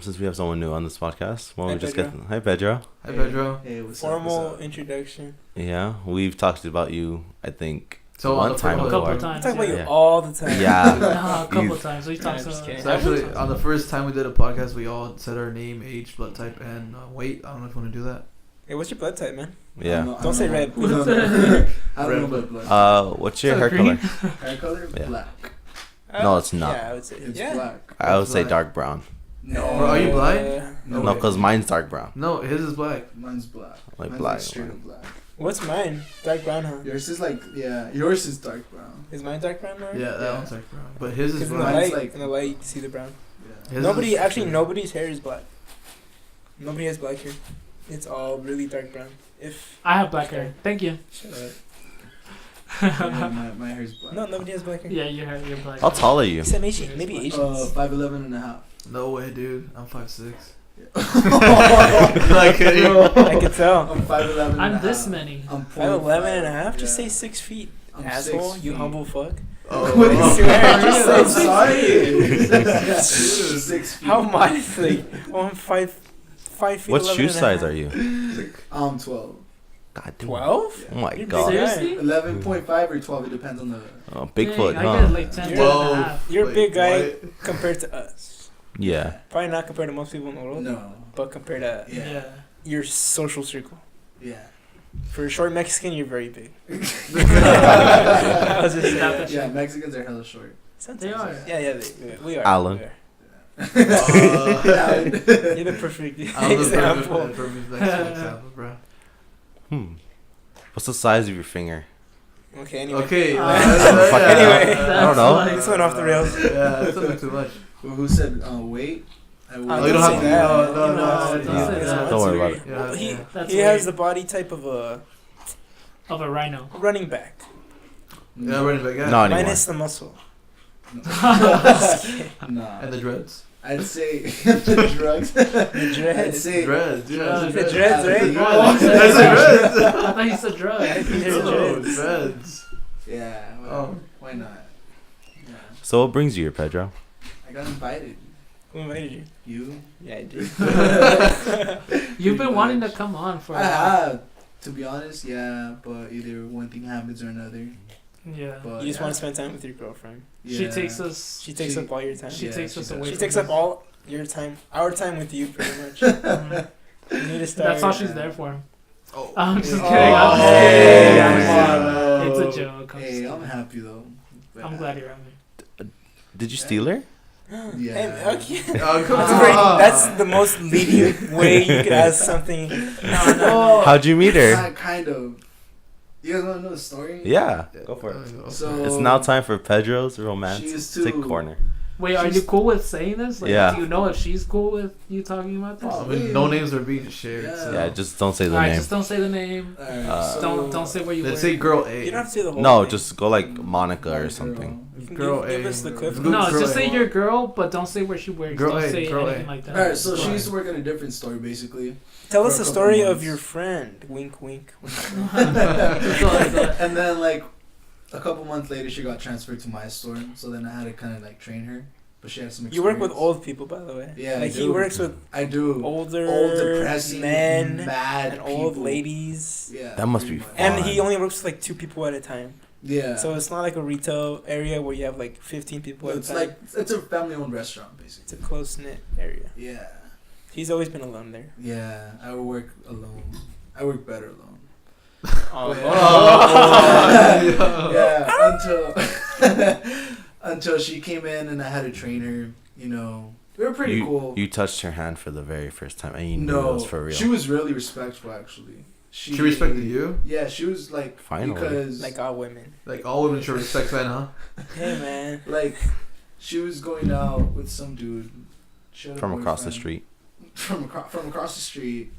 since we have someone new on this podcast, why don't Hi, we just Pedro. get... Hi, Pedro. Hi, Pedro. Hey, what's Formal up? introduction. Yeah, we've talked about you, I think, So one on the time first- A couple before. of I times. talk about yeah. you Yeah. all the time. Yeah. Nah, a couple You- of times. We Yeah, talked I'm just kidding. So actually, on the first time we did a podcast, we all said our name, age, blood type, and weight. I don't know if you want to do that. Hey, what's your blood type, man? Yeah. Don't say red. I don't know Red about blood. What's your So hair green? color? Hair color? Yeah. Black. No, it's not. Yeah, I would say. It's yeah. black. I would say Black. dark brown. No. Bro, are you blind? No, No, way. because mine's dark brown. No, his is black. Mine's black. Like Mine's black. straight up black. What's mine? Dark brown, huh? Yours is like, yeah, yours is dark brown. Is mine dark brown, Mark? Yeah, that Yeah. one's dark brown. But his is Because in the black. Mine's light, like- in the light, you can see the brown. Yeah. His Nobody, is- actually, nobody's hair is black. Nobody has black hair. It's all really dark brown. If I have black hair. Thank you. shut up. Yeah, my hair's black. No, nobody has black hair. Yeah, you're black. How tall are you? You said maybe Asians. 5'11" and a half. No way, dude. I'm 5'6". Like, I could tell. I'm 5'11" and a I'm half. this many. I'm 5'11" and a half. Just Yeah. say 6 feet. I'm Asshole, 6 you feet. humble fuck. Oh, What is your hair? Just say I'm 6 sorry. feet. 6 feet. How modestly? Oh, I'm 5 feet. What 11 shoe and a size half. are you? I'm 12. God damn. 12? Oh my You're god. big guy. Seriously? 11.5 or 12. It depends on the. Oh, Bigfoot, Dang, huh? I get like 10 Whoa. and a half. You're a Wait, big guy what? compared to us. Yeah. Probably not compared to most people in the world, No. but compared to Yeah. your social circle. Yeah. For a short Mexican, you're very big. I was just saying that. Yeah, Mexicans are hella short. Sometimes. They are. Yeah, we are. Allan. We are. Uh, You're the perfect I'm the example. perfect example, bro. What's the size of your finger? Okay, anyway. Okay. Anyway. I don't know. Like, This went off the rails. Yeah, that's a bit too much. Who said, wait? I Oh, you don't have to. No, No, no, don't say that. Don't worry about it. Yeah, He, yeah. That's he weird. has the body type of a Of a rhino. running back. Yeah, running back. Yeah. Not anymore. Minus the muscle. Nah. And the dreads. I'd say the drugs. The I'd dreads. say Dreads. Yeah. Drugs. The dreads, right? Oh, That's the dreads. I thought you said drugs. They're No, dreads. dreads. Yeah. Well, Oh. why not? Yeah. So what brings you here, Pedro? I got invited. Who invited you? You? Yeah, I did. You've been Pretty wanting to much. come on for. I have. To be honest, yeah. But either one thing happens or another. Yeah. But You just yeah. want to spend time with your girlfriend. She Yeah. takes us. She takes She- up all your time. She Yeah, takes she us does. away. She from takes us. up all your time, our time with you, pretty much. Mhm. You need to start. That's all she's there for. Oh. I'm just kidding. Oh, I'm just hey, kidding. I'm come just on, kidding. no. It's a joke. I'm, just Hey, kidding. I'm happy though. I'm glad you're on me. Did you steal her? Yeah. Hey, okay. Oh, come That's, on. very, that's the most lenient way you could ask something. No. How'd you meet her? Kind of. You guys want to know the story? Yeah, go for it. So It's now time for Pedro's She romantic used to- corner. Wait, are She's- you cool with saying this? Like, Yeah. do you know if she's cool with you talking about this? I mean, no names are being shared. Yeah. So. Yeah, just don't say the Alright, name. just don't say the name. Alright, Uh, Don't say where you Then were. say girl A. You don't have to say the whole No, thing. just go like Monica or Girl. something. You can Girl give A. us the clip. Girl No, A. just say your girl, but don't say where she works. Girl don't A, say girl anything A. like that. Alright, so Go she used ahead. to work at a different store basically. Tell for us a the couple story of months. your friend. Wink, wink. Go ahead, go ahead. And then like a couple months later she got transferred to my store. So then I had to kinda like train her. But she had some experience. You work with old people, by the way. Yeah, I like he do. works with I do. older, Old depressing men mad and old people. ladies. Yeah. That must pretty be much. fun. And he only works with like 2 people at a time. Yeah. So it's not like a retail area where you have like 15 people at a it's time. like it's a family owned restaurant basically. It's a close knit area. Yeah. He's always been alone there. Yeah. I would work alone. I work better alone. Oh, Yeah, until she came in and I had to train her. You know, they were pretty cool. You touched her hand for the very first time, and you knew it No, was for real. she was really respectful actually. She respected you? Yeah, she was like Finally. because like all women. Like all women should respect men, huh? Hey man. like she was going out with some dude. She had a From across the boyfriend. street. From across the street.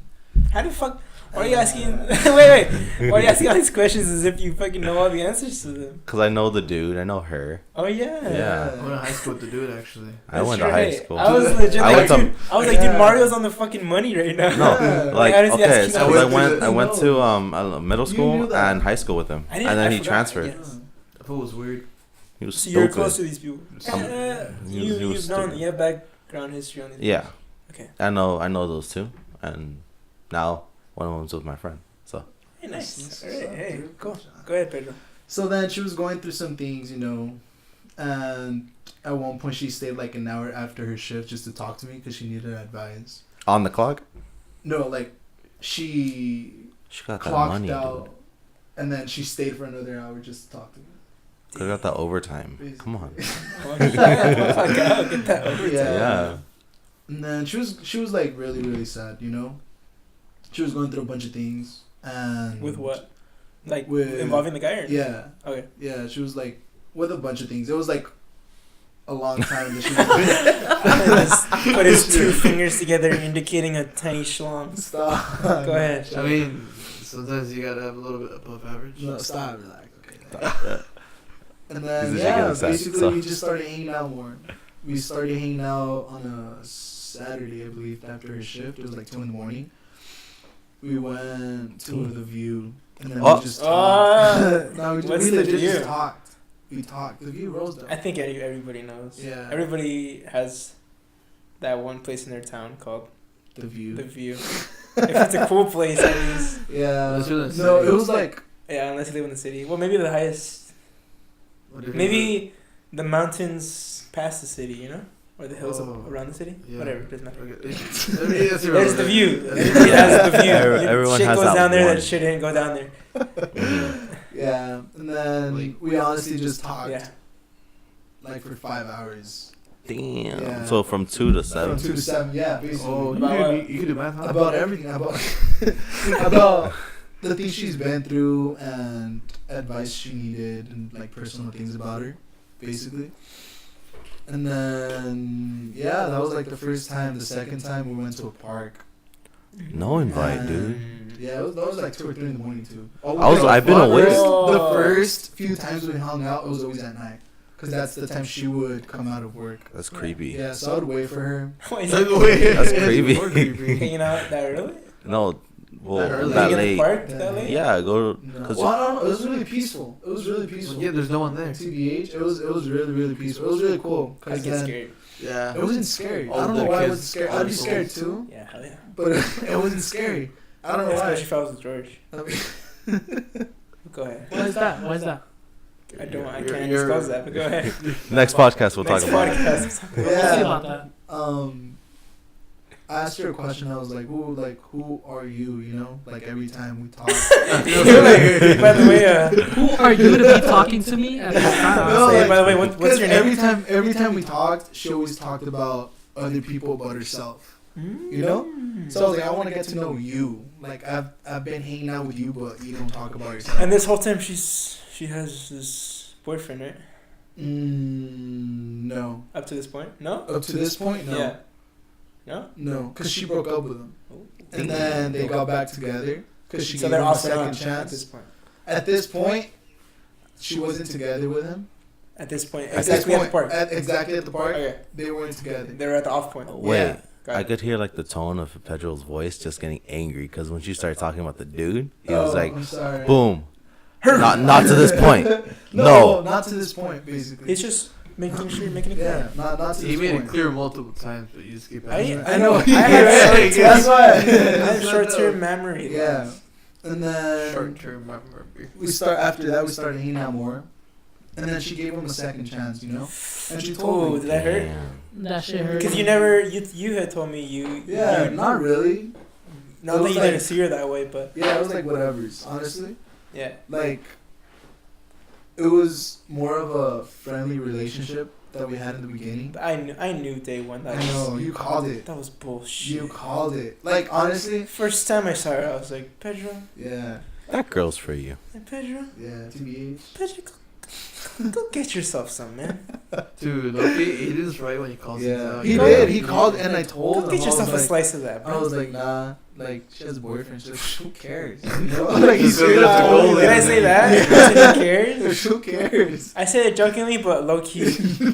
How the fuck? Why are you asking? wait. Why are you asking all these questions as if you fucking know all the answers to them? Cause I know the dude, I know her. Oh yeah. Yeah. I went to high school with the dude actually. I went to high school. I was legit I like, went to- dude. I was like, dude, Mario's on the fucking money right now. No, like How does he okay, ask so you I that? went to middle You school knew that. and high school with him, I didn't- and then I he forgot, transferred. yes. I thought it was weird. He was So you're stupid. close to these people. Some- he was You've known. stupid. You have background history on these. Yeah. Okay. I know those two, and now one of them's with my friend. So Hey, nice. That's All what's right, up, hey, dude. cool. Go ahead, Pedro. So then she was going through some things, you know, and at one point she stayed like an hour after her shift just to talk to me because she needed advice. on the clock, No, like she she got that clocked money, out, dude. and then she stayed for another hour just to talk to me. Could got that overtime. Come on. Oh, yeah. Fuck, I'll get that overtime. Yeah. And then she was like really really sad, you know. She was going through a bunch of things, and With what? Like With- involving the guy? Or? Yeah, Okay. yeah. She was like with a bunch of things. It was like a long time that she was. Put his 2 fingers together, indicating a tiny schlong. Stop. Go ahead. I mean, sometimes you gotta have a little bit above average. No, stop. Relax. Okay. And then He's a yeah, chicken sack, basically so. we just started hanging out more. We started hanging out on a Saturday, I believe, after her shift. It was like 2 a.m. We went to the View, and then Oh. we just talked. No, we What's the legit View? just talked. We talked. The View rose down. I think everybody knows. Yeah. Everybody has that one place in their town called The View. The View. If it's a cool place, at least. Yeah. Unless you're in the No, city. it was like Yeah, unless you live in the city. Well, maybe the highest. What if you- Maybe the mountains past the city, you know? Or the hills Oh. around the city? Yeah. Whatever, doesn't matter. Okay. There's the view. That's Everybody has the view. Everyone shit has goes that down there one. that shit didn't go down there. yeah, and then Like- we honestly just talked Yeah. like for 5 hours. Damn. Yeah. So from 2 to 7. From 2 to 7, yeah, basically. Oh, About you could do math, huh? about everything about about the things she's been through and advice she needed and like personal things about her, basically. And then yeah, that was like the first time. The second time we went to a park. No invite, And, dude. Yeah, that was like 2 or 3 in the morning too. I've been away. The first few times we hung out, it was always at night. Because that's the time she would come out of work. That's creepy. Yeah, so I would wait for her. Wait, That's creepy. hanging out that early? No, well, That early. that Being in the late. park that late? Yeah, go. No. Cause Well, I don't know. It was really peaceful. It was really peaceful. Yeah, there's no one there. TBH, it was really, really peaceful. It was really cool. I 'Cause get then scared. Yeah. it wasn't scary. I All don't the know why it kids wasn't scary. I'd be scared too. Yeah, hell yeah. But it wasn't scary. I don't know why. Especially if I was with George. I mean, Go ahead. Why is that? Why is that? I can't You're- disclose that, but go ahead. Next podcast we'll Next talk about it. podcast. We'll see yeah. about that. I asked her a question. I was like, who are you? You know, like every time we talk. You're like, by the way, Who are you to be talking to me at this time? No, say, like, by the way, what's your name? every time we talked, she always talked about other people but herself. You know? So I was like, I want to get to know you. Like I've been hanging out with you, but you don't talk about yourself. And this whole time she has this boyfriend, right? No. Up to this point, no. Up to this point, no. Yeah. No. No, because she broke up with him, and then they got back together because she So gave they're him a off and on second at this chance. point. At this point, she wasn't together with him. At this point, At this exactly at the point, park. exactly at the park, Okay, they weren't together. they were at the off point. Wait, Yeah. Got I it. could hear like the tone of Pedro's voice just getting angry because when she started talking about the dude, he was like, I'm sorry. "Boom, not to this point." No. not to this point. Basically, It's just making sure you're making it yeah, clear. not to He this made point. it clear multiple times, but you just keep asking. I know. I Yeah, have that's why. I have short-term memory. Yeah, and then Short-term memory. after that we started hanging out more, and then she gave him a second chance, you know, and she told Oh, me. did that hurt? Damn. That shit hurt. Because you had told me you. Yeah, not really. Not It that was you like- didn't see her that way, but Yeah, it was like whatever's. Honestly, yeah. like it was more of a friendly relationship that we had in the beginning. But I knew day one that I know you called it. that was bullshit. You called it. Like honestly, First time I saw her, I was like, Pedro, yeah, That girl's for you. Pedro, yeah. TBH. Pedro, go get yourself some, man. Dude, okay, he did this right when he calls things Yeah, out. he Go did. ahead. He called and I told Go him. get I yourself a was like, slice of that, bro. I was like, nah. Like she has a boyfriend. She's like, who cares? You know? Like He's straight just a up. goal Did I there. say that? I said, who cares? Who cares? I said it jokingly, but low key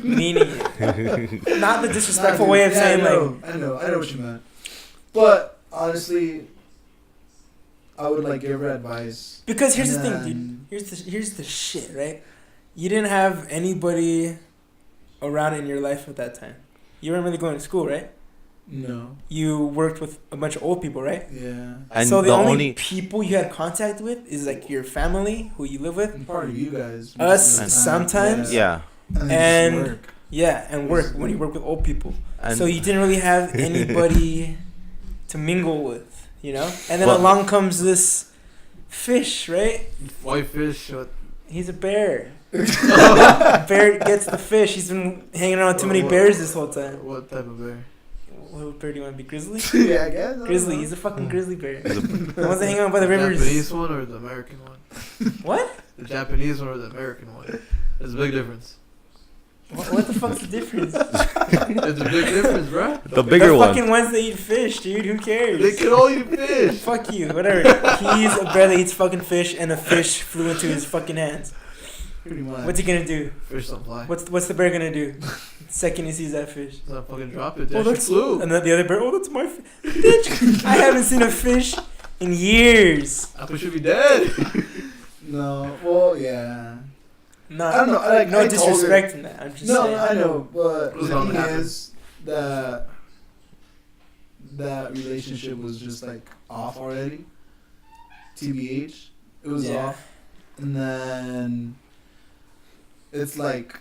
meaning it. Not the disrespectful Nah, way dude, of saying like. I know what you meant. But honestly, I would like give her advice. Because here's the And thing, dude. Here's the shit, right? You didn't have anybody around in your life at that time. You weren't really going to school, right? No. You worked with a bunch of old people, right? Yeah. And so the the only only people you had contact with is like your family, who you live with, And part of you guys. Us most of the time, sometimes. yeah, And, And- just work. yeah, and work when you work with old people. and So you didn't really have anybody to mingle with, you know. And then Well- along comes this fish, right? White fish. What? He's a bear. Bear gets the fish. He's been hanging around with too many bears this whole time. What type of bear? What bear do you want to be? Grizzly? Yeah, I guess. I don't Grizzly. know. He's a fucking grizzly bear. He's a- The ones that hang out by the rivers. Japanese one or the American one? What? The Japanese one or the American one? There's a big difference. What the fuck's the difference? There's a big difference, bro. the bigger the one. fucking ones that eat fish, dude. Who cares? They can all eat fish. Fuck you. Whatever. He's a bear that eats fucking fish, and a fish flew into his fucking hands. Pretty much. What's he gonna do? Fish don't fly. What's the bear gonna do? Second he sees that fish. It's not fucking drop it. Oh, That shit that's flew. And then the other bear. Oh, that's my fish. Bitch, I haven't seen a fish in years. Apple should be dead. No. Well, yeah. No, I don't know, like, no I told her- disrespect in that. I'm just No, saying. I know, but What's the gonna thing happen? is that that relationship was just like off already. TBH, it was Yeah. off, and then it's like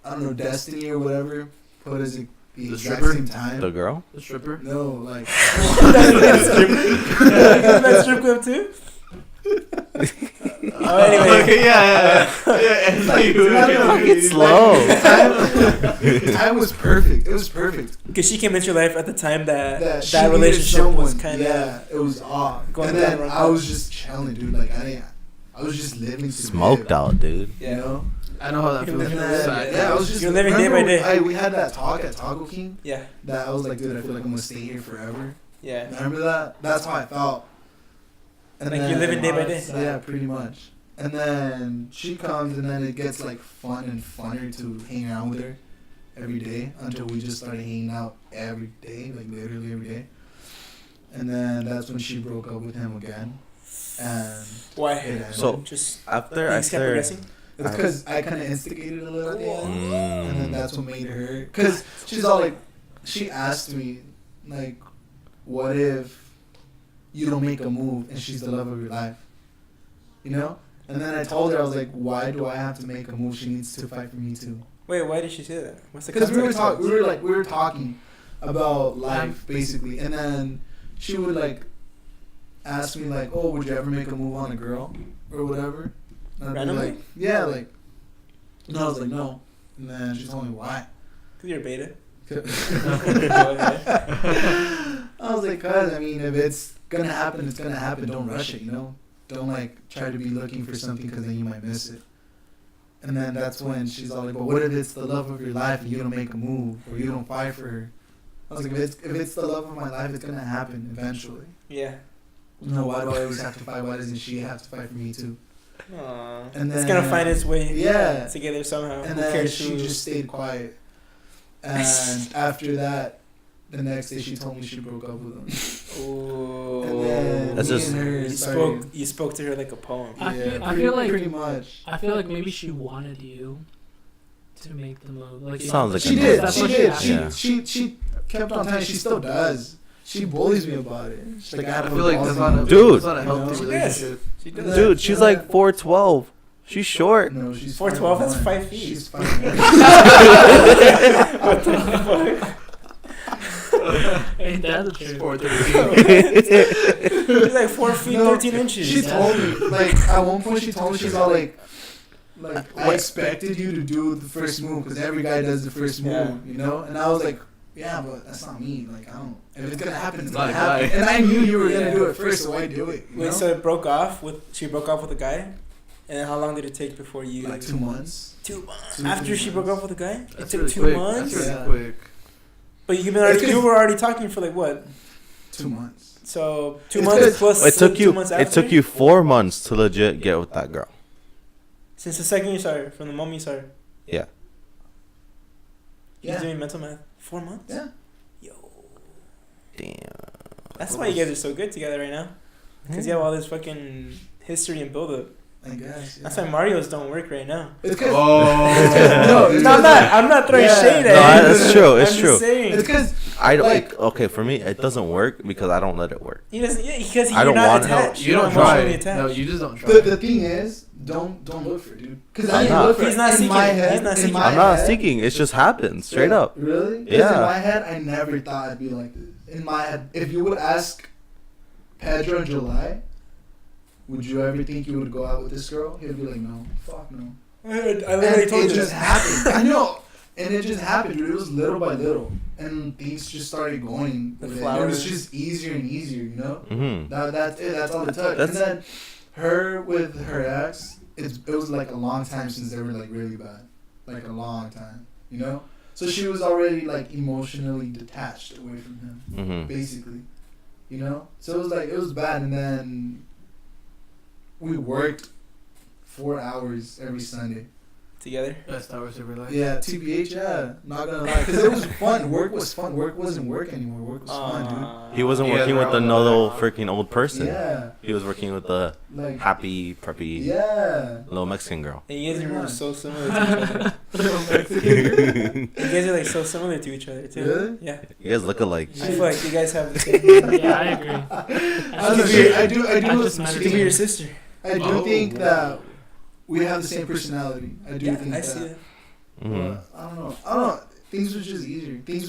I don't know, destiny or whatever put us at the The exact stripper? same time. The girl? The stripper. No, like That's that strip club too? Anyway. Okay, yeah. It's like, Fucking slow. Time was perfect. It was perfect. Because she came into your life at the time that She that needed relationship was someone. kind of Yeah, it was off. going And down then the wrong I was just chilling, dude. Like I was just living to Smoked live, out, dude. You know. I know how that feels. And then, yeah, I was just You're living day by day. We had that talk at Taco King. Yeah. That I was like, dude, I feel like I'm gonna stay here forever. Yeah. Remember that? That's how I felt. And Like you're living day by day. Yeah, pretty much. And then she comes, and then it gets like fun and funner to hang out with her every day until we just started hanging out every day, like literally every day. And then that's when she broke up with him again. And Why? Yeah. So Just after things kept progressing. it's because I kind of instigated a little at the end. And then Mm. that's what made her. Because she's all like, she asked me, like, what if you don't make a move and she's the love of your life? You know? And then I told her, I was like, why do I have to make a move? She needs to fight for me too. Wait, why did she say that? What's the Because context? we were talking about life basically, and then she would like ask me like, oh, would you ever make a move on a girl or whatever? And I'd be Randomly? like, yeah, like. And I was like, no. And then she told me why. Because you're beta. I was like, cause I mean, if it's gonna happen, it's gonna happen. Don't rush it, you know. Don't like try to be looking for something because then you might miss it. And then that's when she's all like, but what if it's the love of your life and you don't make a move or you don't fight for her? I was like, if it's the love of my life, it's gonna happen eventually. Yeah. No, why do I always have to fight? Why doesn't she have to fight for me too? Aww. And It's then, gonna find its way yeah. together somehow. And Who then cares she who- just stayed quiet. And after that, the next day she told me she broke up with him. Ooh. And then That's me just- and her You started- spoke to her like a poem. I feel like- pretty much. I feel like maybe she wanted you to make the move. Like Sounds like She a did. That's She what did. asked. Yeah. She kept on telling. She still does. She bullies me about it. She's like, I feel like that's not a, Dude. that's not a healthy You know? relationship. She does. Dude, she's like 4'12". She's short. No, she's 4'12", that's 5'1". 5 feet. She's 5'1". What the fuck? Ain't that the truth? 4'13". She's like 4 feet, No, 13 inches. She told me, like, at one point she told me, she's all like I expected you to do the first move because every guy does the first move, Yeah. you know? And I was like, yeah, but that's not me. Like, I don't. If it's gonna happen, it's Not gonna a guy. happen. And I knew you were Yeah. gonna do it first, so why do it? You Wait, know? so it broke off with she broke off with a guy, and how long did it take before you? like 2 months. 2 months. 2 After she broke months. off with a guy, it That's took really 2 quick. months. That's Yeah. really quick. But you've been already, It's 'cause- you were already talking for like what? 2 months. So 2 It's months 'cause- plus. It took 2 you. months It after? took you 4 months to legit get with that girl. Since the second you saw her, from the moment you saw her. Yeah. He's Yeah. doing mental math. 4 months. Yeah. Yo. Damn. That's why you guys are so good together right now. Because you have all this fucking history and build up. I guess. Yeah. That's why Mario's don't work right now. It's because Oh. it's No, I'm not throwing Yeah. shade No, at him. that's true. It's I'm true. Just saying. it's because I don't Like- like. Okay, for me, it doesn't work because I don't let it work. He doesn't. Yeah, because I you're don't not want- attached. You You're don't not emotionally try. attached. No, you just don't try. the thing is, don't look for it, dude. Because I I'm didn't not. look for He's it. not in seeking. my head. He's not in seeking. my I'm not head- seeking. It just happens straight up. Really? 'Cause Yeah. in my head, I never thought I'd be like this. In my head, if you would ask Pedro in July, would you ever think you would go out with this girl? He'd be like, no, fuck no. I literally And told it you just that. happened. I know. And it just happened, dude. It was little by little. And things just started going. The with it. It flowers. was just easier and easier, you know? Mm-hmm. That's it. That's all it took. That's- And then her with her ex, it was like a long time since they were like really bad. Like a long time, you know? So she was already like emotionally detached away from him, Mm-hmm. basically. You know? So it was like, it was bad. And then we worked 4 hours every Sunday. Together. Best hours of your life. Yeah, TBH, yeah. Not gonna lie. Because it was fun. Work was fun. Work wasn't work anymore. Work was fun, He wasn't Yeah, working they're with all another like- freaking old dude. person. Yeah. He was working with the Like, happy, preppy yeah. little Mexican girl. And you guys Pretty are much. so similar to each other. You guys are like so similar to each other too. Really? Yeah. You guys look alike. I feel like you guys have the same. Yeah, I agree. I do. I just met She her could be your too. sister. I do Oh, think wow. that we have the same personality. I do Yeah, think I that. see that. Mm-hmm. But I don't know. Things was just easier. Things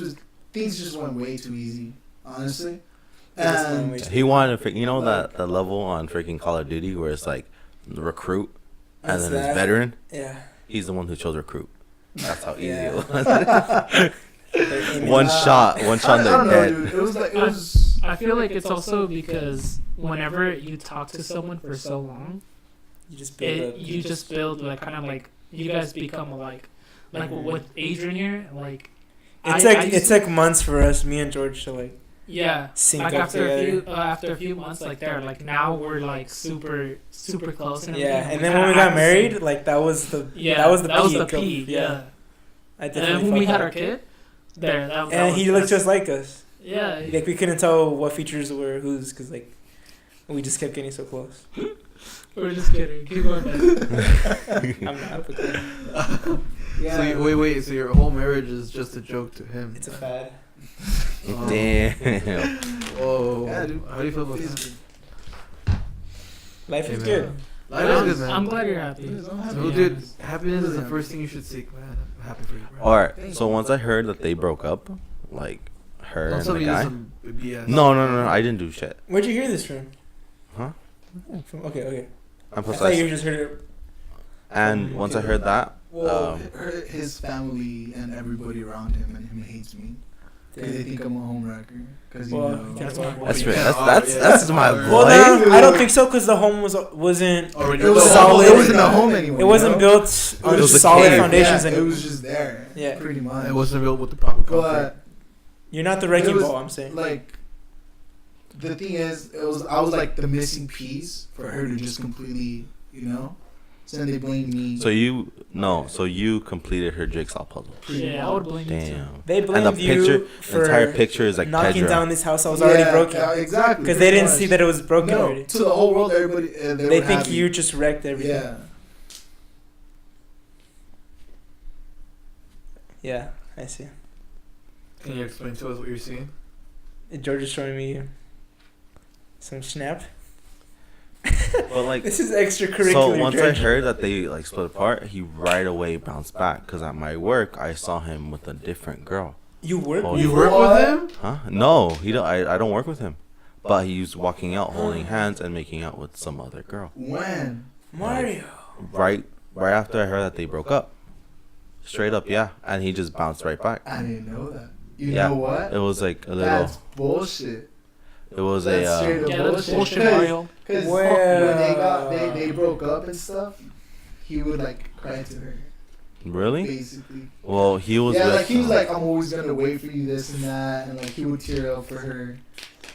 just went way too easy, honestly. It just went And way too- He wanted, you know, that the level on freaking Call of Duty where it's like recruit, and That's then his that. veteran. Yeah. He's the one who chose recruit. That's how easy Yeah. it was. They're aiming one low. shot, I they're don't know, dead. dude. It was like it was. I feel like it's also because whenever you talk to someone for so long, You just build up. you just build like kind of like you guys become alike. Like with Adrian here, like It took months for us, me and George, to like yeah. sync Like up after together. a few months, like there, like now we're like super close and everything. Yeah, and We then kinda when we got act the married, same. like that was the that was the peak. peak. Yeah. I And definitely then when we felt had that. our kid, that And was he looked just like us. yeah. Like we couldn't tell what features were whose because like we just kept getting so close. We're just kidding. Keep going. I'm not. But So wait. So your whole marriage is just a joke to him? it's a fad. Oh. Damn. Whoa. Yeah, dude. How do you feel about that? Basically. Life is Hey, good. man. Life is good, man. I'm glad you're happy. So, dude, happiness is the first thing you should seek, man. I'm happy for you, bro. All right. So once I heard that they broke up, like her Don't and tell the me guy. some BS. No. I didn't do shit. Where'd you hear this from? Huh? From okay. I'm I plus thought you just heard it. And once I heard that, Well, his family and everybody around him and him hates me because they think I'm a homewrecker. Because Well, you know, that's my my boy. that's Yeah. that's my Well, Well, boy. no, I don't think so because the home wasn't. Oh, it was solid. It wasn't a home anymore. It wasn't you know? built on It was a solid cave. foundations Yeah, it anymore. was just there. Yeah. Pretty much. It wasn't built with the proper concrete. But You're not the wrecking It was ball. I'm saying. like, the thing is, I was like the missing piece for her to just completely, you know. So then they blame me. So you completed her jigsaw puzzle. Yeah, I would blame you too. Damn. They And the blamed picture, you the for entire picture is like knocking Pedro. down this house that was already broken. Yeah, exactly. Because they pretty didn't much. see that it was broken No, already. to the whole world, everybody. They were think happy. you just wrecked everything. Yeah. Yeah, I see. Can you explain to us what you're seeing? George is showing me some snap. But like, This is extracurricular. so once I George. heard that they like split apart, he right away bounced back. Cause at my work, I saw him with a different girl. You work. Oh, with You yeah. work with him? Huh? No, he don't. I don't work with him. But he was walking out, holding hands, and making out with some other girl. When? Mario. Right after I heard that they broke up. Straight up, yeah. And he just bounced right back. I didn't know that. You Yeah. know what? It was like a little. That's bullshit. It was That's a. straight up Yeah, that's bullshit. bullshit, Mario. Because Well. when they broke up and stuff, he would like cry to her. Really? Basically. Well, he was. Yeah, with, like he was like, I'm always gonna wait for you, this and that, and like he would tear up for her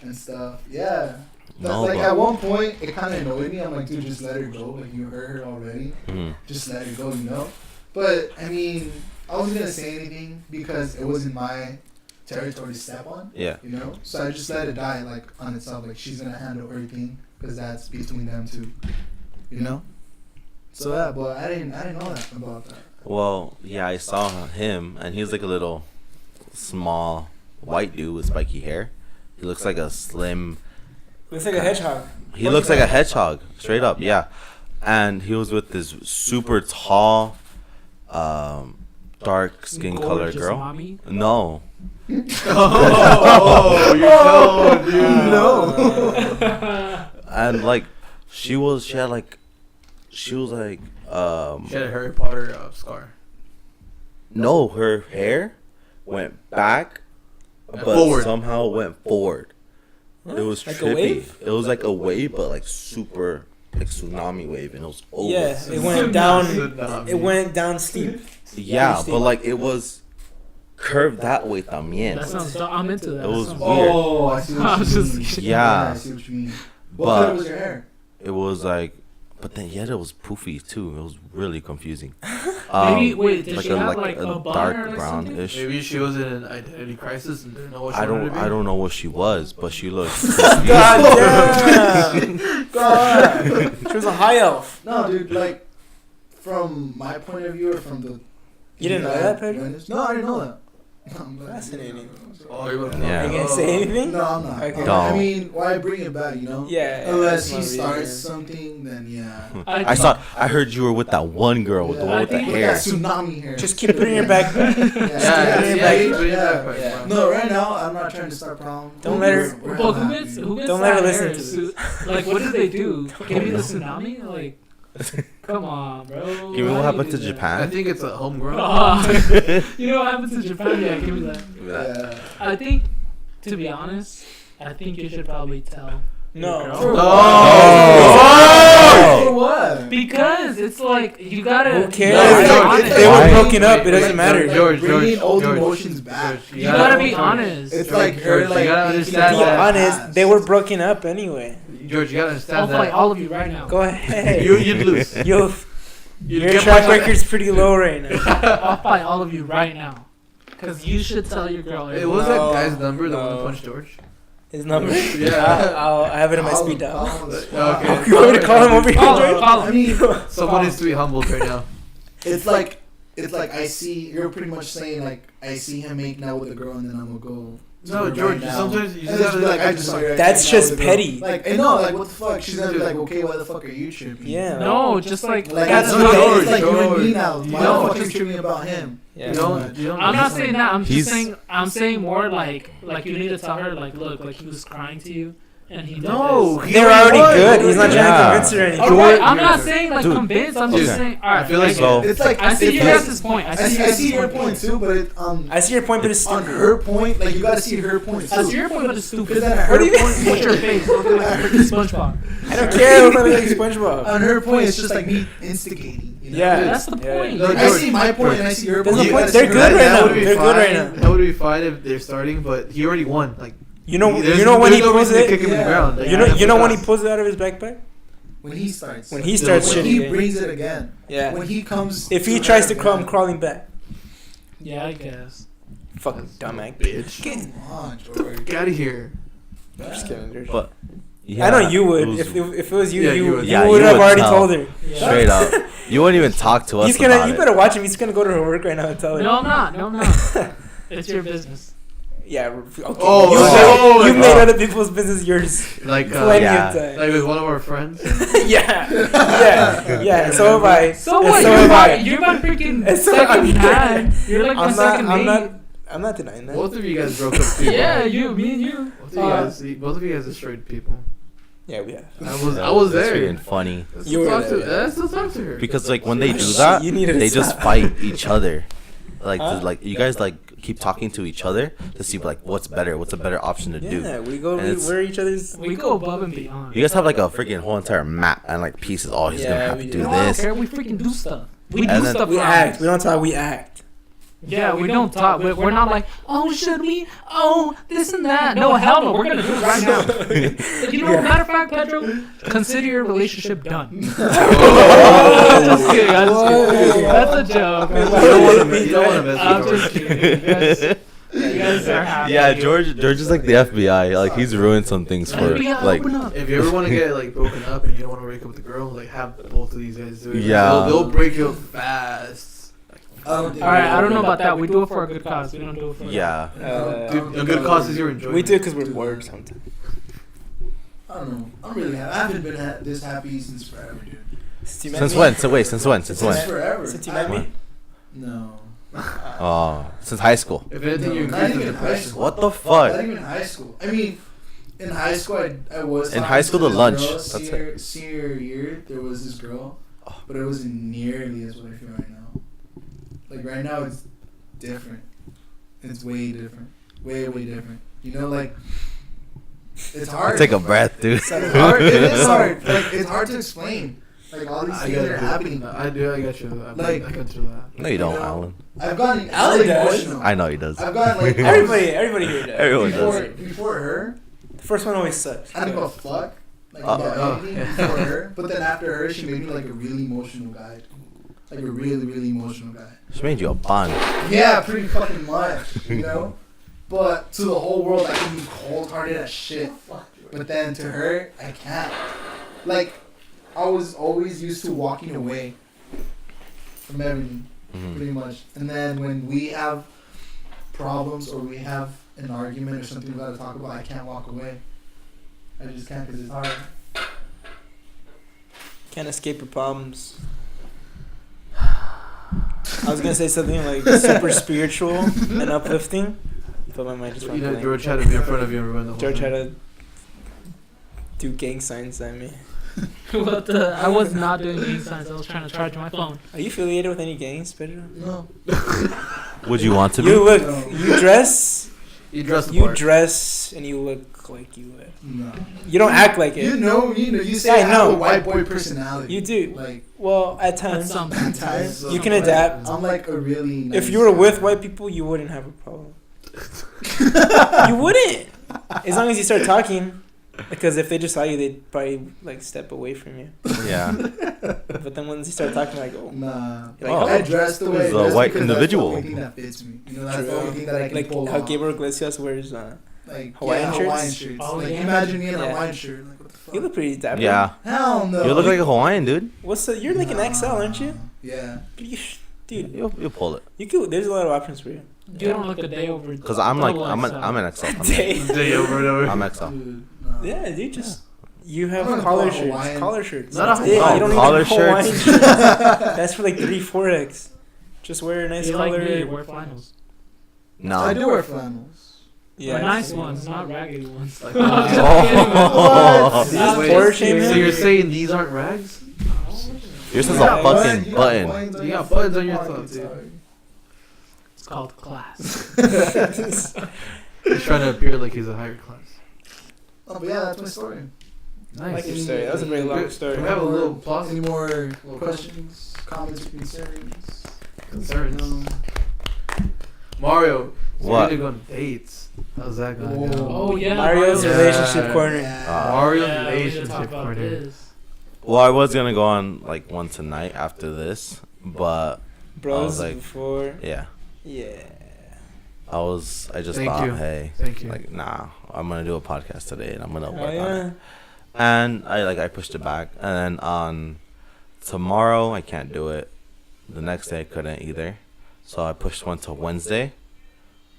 and stuff. Yeah. No, Like but- at one point, it kind of annoyed me. I'm like, dude, just let her go. Like you hurt her already. Mhm. Just let her go, you know. But I mean, I wasn't gonna say anything because it wasn't my territory to step on. Yeah. You know, so I just let it die like on itself. Like she's gonna handle everything because that's between them two. You know. So yeah, but I didn't know that about that. Well, yeah, I saw him, and he's like a little small white dude with spiky hair. He looks like a slim. Looks like a hedgehog. He looks like a hedgehog, straight up, yeah. And he was with this super tall, dark skin colored Gorgeous girl. mommy. No, Oh, you know, dude. No. and like she was like She had a Harry Potter scar. no, her hair went back, but Forward. somehow went forward. It was Like a trippy. wave? It was like a wave, but like super, like tsunami wave, and it was over. Yeah, it went down. Tsunami. It went down steep. Yeah, Steep. but like it was curved that way también. That sounds. I'm into that. It was That sounds weird. Oh, I see I what was you just mean. kidding. Yeah. I see what you mean. What color But was your hair? it was like, but then yet it was poofy too. It was really confusing. Maybe wait. Did like she a have like like a a dark bun or brown something? ish. Maybe she was in an identity crisis and didn't know what she I wanted to be. don't know what she was, but she looked. God damn! God, she was a high elf. No, dude, like from my point of view or from the. You didn't know that, Pedro? No, I didn't know that. I'm glad. Fascinating. Oh, you're gonna Yeah. Are you gonna say anything? No, I'm not. Okay. I Don't. mean, why bring it back? You know. Yeah. Unless that's he my starts reason. something, then yeah. I heard you were with that one girl with the one with the I think With hair. that tsunami hair. Just keep putting your back. Yeah, Yeah, keep yeah, putting it yeah, back. keep putting it Yeah. back, Yeah. right. No, right now I'm not trying to start problems. Don't let her- Well, who gets Don't let her that listen hair? to this. Like, what did they do? Give me the tsunami? Like, Come on, bro. Give me Why what do happened you to do that? Japan. I think it's a homegrown. You know what happened to Japan? Yeah, give me that. Yeah. I think, to be honest, I think you should probably tell. No. your For girl. what? For what? Because it's like you gotta. Who you cares? gotta be George, honest. They were Why? broken up. It doesn't matter. Bringing old emotions back. George, You gotta be honest. It's George, like her, George, like you gotta To understand be that. honest, they were broken up anyway. George, you gotta I'll understand fight that. all of you right now. Go ahead. You'd lose. Your You'd track record's pretty low right now. I'll fight all of you right now. Because you should tell your girl. It was that No, guy's number that no. one punched George. His number? Yeah. I have it in my speed dial. Okay. You want me to call him over here, Follow, George? follow. I mean, Someone needs to be humbled right now. it's like I see. You're pretty much saying like I see him making out with a girl, and then I'm gonna go. No, right George. now. Sometimes you And just just gotta be like, I just saw you. That's making out just with a girl. petty. Like, I know, like what the fuck? She's gonna be like, okay, why the fuck are you tripping? Yeah. No, just like. Like That's that's not- it's like you and me now. You Why don't- the fuck is tripping about him? Yeah. You don't. I'm not saying that. I'm He's- just saying. I'm saying more like you need to tell her like, look, like he was crying to you, and he did No, this. he They're already won. good. He's not trying Yeah. to convince her or anything. Alright, I'm not saying like Dude. convinced. I'm Okay. just saying. All right, I feel like So- It's like I see it's your like- guys' point. I see your point too, but it, I see your point, but it's on stupid. her point, like you gotta see her point too. I see your point, but it's stupid. Because then What her do you point, What's your face? Looking like freaking SpongeBob. I don't care. I'm not like SpongeBob. on her point, it's just like me instigating. You know? Yeah. That's the Yeah. point. No, I see my point and I see her There's point. no You point. gotta They're see good her right point. now. would be They're good right fine. now. That would be fine if they're starting, but he already won. Like You know there's when he no pulls reason to it. kick him in the Yeah. ground. Like, You know when he that's- pulls it out of his backpack. When he starts. When he starts when shitting. he it. brings it again. Yeah. When he comes. If he to tries her to come again. crawling back. Yeah, I guess. Fucking dumbass. bitch. Come on, George. Get out of here. I'm just kidding, dude. But I know you would. it was- If it was you, Yeah, you you would. would Yeah, have you would already tell. told her. Yeah. straight up, you wouldn't even talk to us He's gonna. about You it. better watch him. He's gonna go to her work right now and tell her. No, I'm not. No, I'm not. It's your business. Yeah. Okay. Oh, you like, made other people's business yours. Like Plenty yeah. of time. like with one of our friends. Yeah. Yeah. So have I. So And what? so you're, have my, I. you're my freaking And so second I'm- hand. You're like my second mate. I'm not denying that. Both of you guys broke up too. Yeah, you, me and you. Both of you guys destroyed people. Yeah, we have. I was That's there. freaking funny Let's You were talk to, there, yeah. let's still talk to her. because like when they do Shit, that, you need to they just stop. fight each other. Like Huh? like you guys like keep talking to each other to see like what's better, what's a better option to do. Yeah, we go. And it's- We're each other's. We go above and beyond. You guys have like a freaking whole entire map and like pieces. Oh, he's gonna Yeah, have we to do. do No, I don't this. care. We freaking do stuff. We And do then- stuff. We for act. ours. We don't talk. We act. Yeah, we don't talk. We're not like, oh, should we? Oh, this and that. No, hell no. We're gonna do it right now. Like, you know, matter of fact, Pedro, consider your relationship done. Just kidding. I'm just kidding. That's a joke. You don't want to mess I'm with just George. kidding. You guys are happy. Yeah, George is like the FBI. Like he's ruined some things for FBI, like. open up. If you ever want to get like broken up and you don't want to break up with the girl, like have both of these guys do it. Yeah. They'll break you up fast. All right, I don't know about that. We do it for a good cause. We don't do it for. Yeah. Dude, a good cause is your enjoyment. We do it because we're bored sometimes. I don't know. I'm really happy. I haven't been this happy since forever, dude. Since you met Since me? when? So wait, since when? Since Since when? forever. Since you met me? No. Oh, since high school. If anything, No, you not increase the even high depression. school. What the Not fuck? even high school. I mean, in high school, I was. In talking high school, to the this lunch, girl. that's Senior year, there was this girl, but it wasn't nearly as what I feel right now. Like right now, it's different. It's way different. Way different. You know, like it's hard. Take a breath, dude. It's hard. It is hard. Like it's hard to explain. Like all these I things got are happening. I do. I got you. Like- I consider that. No, you don't, You know, Allan. I've gotten Allan does. emotional. I know he does. I've gotten like Everybody here does. Everyone does. before her. The first one always sucks. I didn't give a fuck. Like anything yeah. before her. But then after her, she made me like a really emotional guy. Like a really emotional guy. She made you a bond. Yeah, pretty fucking much. You know. But to the whole world, I can be cold-hearted as shit. But then to her, I can't. Like, I was always used to walking away from everything, pretty much. And then when we have problems or we have an argument or something we gotta talk about, I can't walk away. I just can't because it's hard. Can't escape your problems. I was gonna say something like super spiritual and uplifting, but my mind just went blank. George had to be in front of you and ruin the whole George thing. had to do gang signs at me. What the? I was not doing gang signs. I was trying to charge my phone. Are you affiliated with any gangs, Pedro? No. Would you want to be? You look. No. You dress. You dress the You part. dress, and you look like you would. No. You don't act like it. You know. You say Yeah, I I have know. a white boy personality. You do. Like, Well, at times. Some. at times. You can adapt. I'm like a really nice If you were guy. with white people, you wouldn't have a problem. You wouldn't. As long as you start talking. Because if they just saw you, they'd probably like step away from you. Yeah. But then once you start talking, like, oh, Nah. You're like, I dress the way I He's a dress white because individual. That's the only thing that fits me. You know, that's the True. only thing that I can like pull how off. Gabriel Iglesias wears. Like Hawaiian shirts? Hawaiian shirts. Oh, Like yeah. imagine me in a Yeah. Hawaiian shirt. Like what the fuck? You look pretty dapper. Yeah. Hell no. You look like a Hawaiian, dude. What's the? You're like an XL, aren't you? Yeah. Dude, You'll pull it. you could. There's a lot of options for you. You don't look a day over. Cause I'm like double I'm an XL. XL. Day over and over. I'm XL. Dude, no. Yeah, dude, just you have I'm gonna collar call shirts. Hawaiian. Collar shirts. Not a That's it. Hawaiian. You don't Collar need Hawaiian shirts. shirts. That's for like 3-4X. Just wear a nice You collar. like me, wear flannels. No. I do wear flannels. Yeah, But nice ones, not raggedy ones. Like, Oh. These Wait, poor so shaming? you're saying these aren't rags? Yours is a Yeah, fucking you got button. buttons on You your got buttons on your fucking thumb, dude. sorry. It's called class. He's trying to appear like he's a higher class. Oh, but yeah, that's my story. I like Nice. your story. That was a very long story. Can we have a little pause? Any more questions, comments, or concerns? Concerns. No. Mario, so What? you're gonna go on dates. How's that gonna go? Oh yeah, Mario's Yeah. relationship corner. Mario's Yeah, we should relationship talk about corner. this. Well, I was gonna go on like one tonight after this, but Bros like- before. yeah, Yeah. I just Thank thought, you. hey, Thank you. like nah, I'm gonna do a podcast today and I'm gonna Oh, work on yeah. it. And I pushed it back, and then on tomorrow I can't do it. The next day I couldn't either, so I pushed one to Wednesday.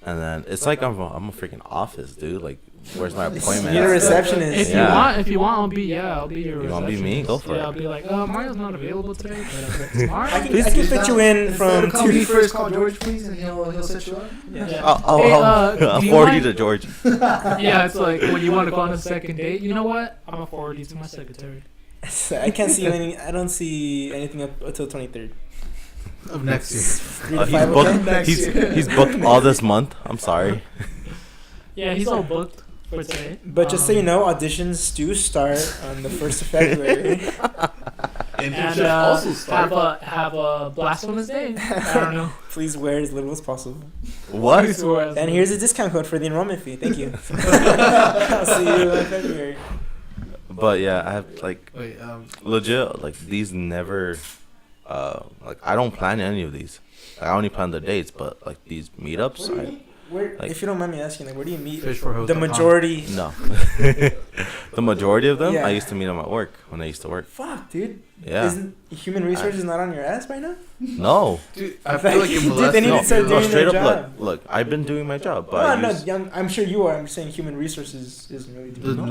And then it's like I'm a freaking office, dude. Like, where's my appointment? You're a receptionist. If Yeah. you want, I'll be your. You wanna be me? Go for yeah, it. I'll be like, Mario's not available today, but tomorrow. I can fit you in from Call me 2 first. Call George, please, and he'll set you up. Yeah. Yeah. I'll Hey, I'll do you forward you mind- to George. Yeah, it's like when you want to go on a second date. You know what? I'm gonna forward you to my secretary. I can't see any. I don't see anything up until 23rd. Of next year. 3 to He's 5, booked. okay? Next year. He's booked all this month. I'm sorry. Yeah, he's all booked for today. But just so you know, auditions do start on the 1st of February. And also start. have a blasphemous day. I don't know. Please wear as little as possible. What? And here's a discount code for the enrollment fee. Thank you. I'll see you in February. But yeah, I have like Wait, legit like these never. Like I don't plan any of these. Like, I only plan the dates, but like these meetups, Where, Like- if you don't mind me asking, like, where do you meet fishforhost.com. the majority? no. The majority of them, Yeah. I used to meet them at work when I used to work. Fuck, dude. Yeah. Isn't human resources not on your ass by now? No. Dude, I feel like you're Dude, they need No, to start no, doing straight their up. job. Look, I've been doing my job, but No, I no, use, I'm sure you are. I'm saying human resources isn't really doing Dude, it.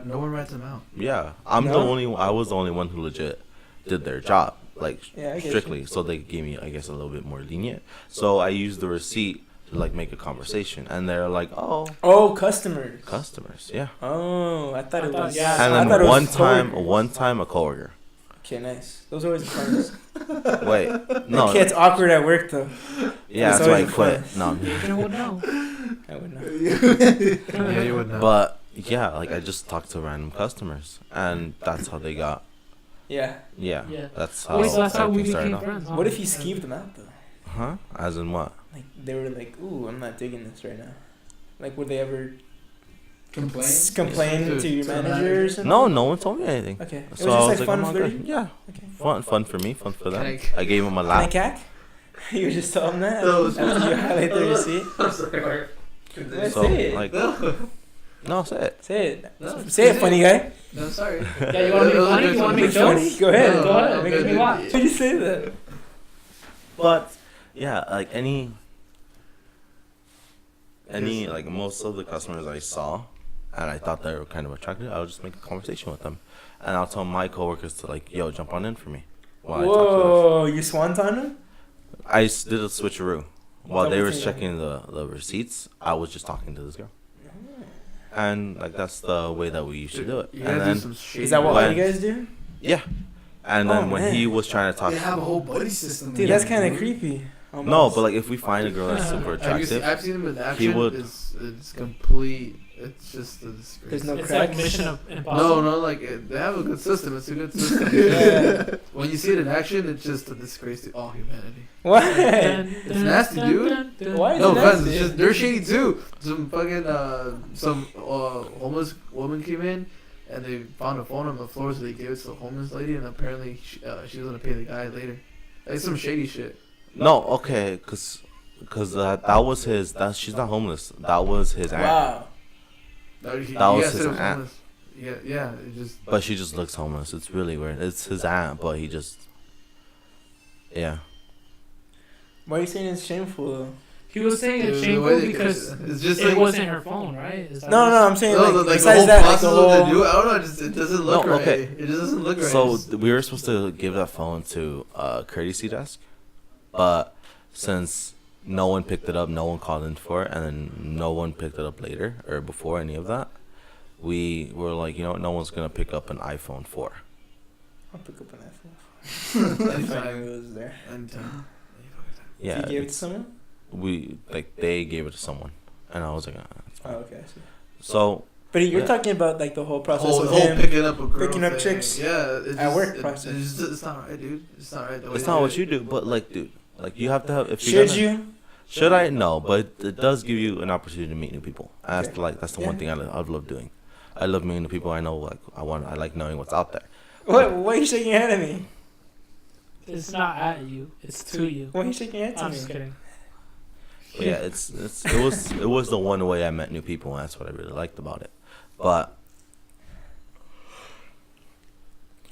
no one rats him out. yeah, I'm the No? only. I was the only one who legit did their job, like Yeah, I get strictly. So they gave me, I guess, a little bit more lenient. So I used the receipt to like make a conversation, and they're like, "Oh, Oh, customers. customers, yeah." Oh, I thought it was. yeah. And I then thought it was one coworkers. time, a coworker. Okay, nice. Those are always the funnest. Wait, no, Okay, it's awkward at work though. yeah, it's that's why I always the quit. funnest. No, You would know. I would know. Yeah, you would know. but yeah, like I just talked to random customers, and that's how they got. Yeah. Yeah, Yeah. that's how. Wait, so that's how we everything started became off. friends. Huh? What if you skeeved them out though? Huh? As in what? Like they were like, "Ooh, I'm not digging this right now." Like, would they ever complain To- to your to the manager or manager? something? No, no one told me anything. Okay. It was So just I was like like, fun oh my for God. you. Yeah, Okay. fun for me, fun for them. Can I gave them a Can I laugh. cack? You just tell them that No, it's- after you highlight the receipt. I'm sorry. Let's So say it. like, no, say it. Say it. No, Say it, funny guy. No, sorry. Yeah, you want to be funny? You want to make Funny? jokes? Go ahead. No, Go ahead. no, Make good, me good. laugh. Why did you say that? But yeah, like any like most of the customers I saw, and I thought they were kind of attractive, I would just make a conversation with them, and I'll tell my coworkers to like, yo, jump on in for me. While I talk to them. Whoa, you swanton him? I did a switcheroo. While they were Double team. checking the receipts, I was just talking to this girl. and like that's the way that we used to do it. You And gotta do then some shady Is that what When- you guys do? yeah, and then Oh, when man. he was trying to talk, They have a whole buddy system. Dude, that's kind of creepy. no, Almost. but like if we find a girl that's super Have you seen, attractive, I've seen him in action. would- It's complete. It's just a disgrace. There's no It's cracks. like Mission Impossible. No, like they have a good system. It's a good system. Yeah. When you see it in action, it's just a disgrace to all humanity. What? It's nasty, dude. Why is No it offense, nasty? it's just they're shady too. Some fucking homeless woman came in, and they found a phone on the floor, so they gave it to the homeless lady, and apparently she was gonna pay the guy later. Like some shady shit. no, okay, cause that was his. That she's not homeless. That was his aunt. Wow. That was his aunt. homeless. Yeah. It just. But she just looks homeless. It's really weird. It's his aunt, but he just. Yeah. Why are you saying it's shameful though? He was saying it's The shameful way they- because it's just it like wasn't her phone, right? Is that No, what no, I'm saying no, like, like the besides whole that, like process the of whole. they do. I don't know. It doesn't look No, right. okay. It just doesn't look right. So we were supposed to give that phone to courtesy desk, but since no one picked it up, no one called in for it, and then no one picked it up later or before any of that, we were like, you know what, no one's gonna pick up an iPhone 4. I'll pick up an iPhone. If I knew it was there. Anytime. Yeah, You gave it to it's- someone? they gave it to someone, and I was like, it's Oh, fine. okay. I see. So But you're Yeah. talking about like the whole process Whole of him. picking up a girl picking up thing. chicks Yeah, it at just, work it- process. It's not right, dude. It's not right. the way it's they not do what it. you do, but like, dude, like you have to have. If you're Should gonna- you? Should I? No, but it does give you an opportunity to meet new people. And Okay. that's the one thing I love doing. I love meeting new people. I know, like I like knowing what's out there. What? Why are you shaking your head at me? It's not at you. It's to you. Why are you shaking your head to I'm me? just kidding. But yeah, it was the one way I met new people, and that's what I really liked about it. But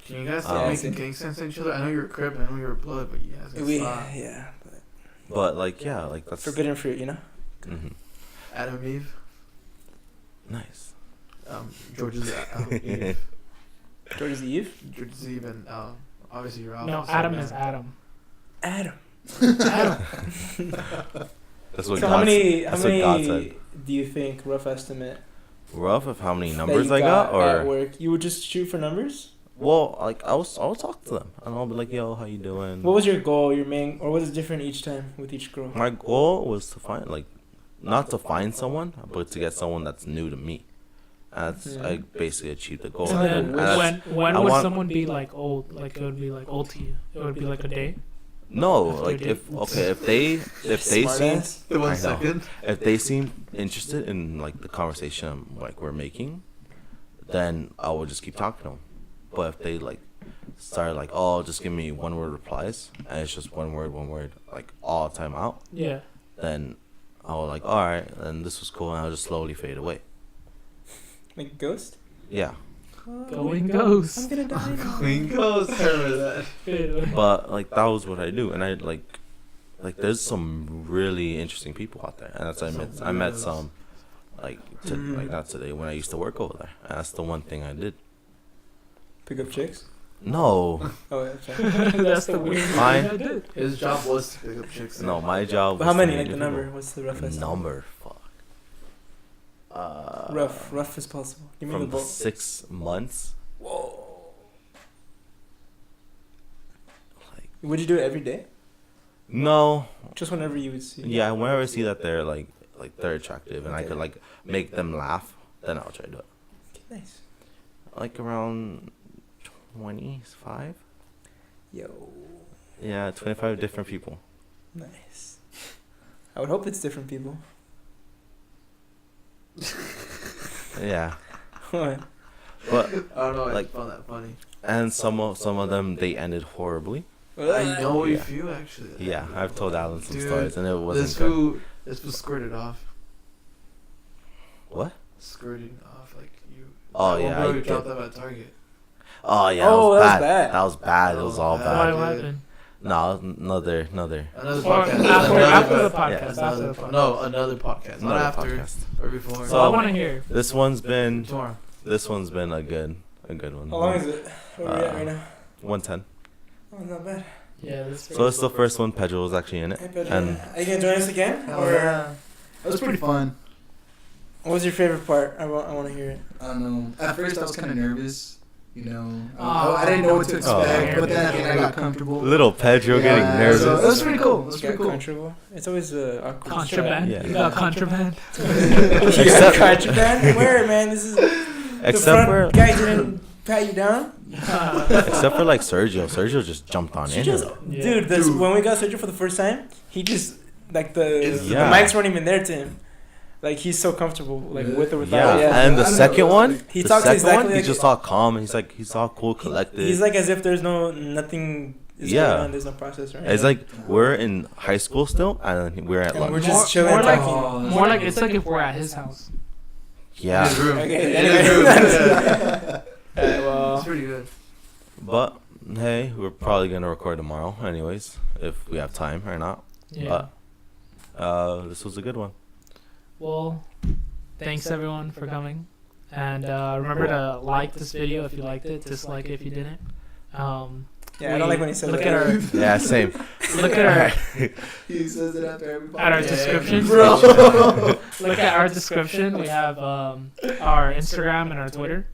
Can you guys Yeah, stop I making see. gang sense to each other? I know you're a Crip, I know you're a Blood, but you guys gotta stop. Yeah. but like yeah, like that's Forbidden fruit, you know. hmm Adam Eve, nice. George's Eve. George's Eve. George's Eve, and obviously you're out. No, Adam is Adam. Adam. That's what So God how many that's what God said. do you think, rough estimate, Rough of how many that numbers you I got, at or work? You would just shoot for numbers? well, like I'll talk to them, and I'll be like, yo, how you doing? What was your goal, your main, or was it different each time with each girl? My goal was to find not to find someone, but to get someone that's new to me. That's I basically achieved the goal. So there. then And when- that's- When I would want- someone be like old? Like it would be like old to you. It would be like a day. no, After like a if they Smart seem ass. The I know. 1 second. if they seem interested in like the conversation like we're making, then I will just keep talking to them. But if they like start like, oh, just give me one word replies, and it's just one word like all time out, Yeah. then I'll like, all right, then this was cool, and I'll just slowly fade away. Like ghost? Yeah, Going ghost. I'm gonna die. now. Queen Ghost, remember that. but like that was what I do, and I like there's some really interesting people out there, and that's I met some like like not today when I used to work over there, and that's the one thing I did. Pick up chicks? No, Oh, yeah, sorry. That's the weird thing Fine. I did. His job was to pick up chicks. no, my job. But how was to many? meet Like the new number? people. What's the rough estimate? Number, fuck. Rough as possible. Give me the From the bulk. 6 months, Whoa. like Would you do it every day? no, Just whenever you would see. yeah. Whenever I see that they're like they're attractive, and I Okay. could like make them laugh, then I'll try to do it. Okay, nice. Like around 25. Yo. Yeah, 25 different people. Nice. I would hope it's different people. Yeah, What? but I don't know. I Like- found that funny. and some of them they ended horribly. I know Yeah. a few actually. Yeah, I've told Allan some Dude, stories, and it wasn't This good. was squirted off. What? Squirting off like you. Oh, that one yeah, girl I you get- dropped that at Target. Oh yeah, Oh, that was that was bad. bad. That was bad. It was all Oh, Why? bad. What dude. happened? No, another. Another Or podcast. after the Another podcast. Yeah, After Another the podcast. No, another podcast. Not Another after podcast. or before. So I So- want to hear. This one's been Tomorrow. a good one. How long is it? Where are we at right now? 110. Oh, not bad. Yeah. This So it's the first one. Pedro was actually in it. Hey, Pedro, And are you gonna join us again? Hell Or yeah. That was pretty fun. What was your favorite part? I want to hear it. I don't know. At first, I was kind of nervous. You know, Oh. I didn't know what to expect, Oh. but then I think I got comfortable. Little Pedro getting Yeah, nervous. so it was pretty cool. It was Got pretty cool. comfortable. It's always awkward. Contraband. Yeah. You got contraband. You got contraband? Where, man? This is the Except for front guy didn't pat you down. except for like Sergio. Sergio just jumped on in. Yeah. Dude, when we got Sergio for the first time, he just like the Yeah. mics weren't even there to him. Like he's so comfortable, like with or without. Yeah. Yeah. And the I don't second know. one, He the talks second exactly one, like he's just all calm. And he's all cool, collected. He's like as if there's nothing. Is Yeah. going on, there's no process, right? It's like we're in high school still, and we're at And lunch. we're just chilling, more like, talking. more like it's like if we're at his house. Yeah, His room. Okay, In his anyway. room. Alright, well, It's pretty good. but hey, we're probably gonna record tomorrow, anyways, if we have time or not. Yeah. But this was a good one. Well, thanks everyone for coming, and remember to like this video if you liked it, dislike it if you didn't. yeah, I don't like when he says look that. at our Yeah, same. look at our He says it after every at our podcast. description. Bro. Look at our description. We have our Instagram and our Twitter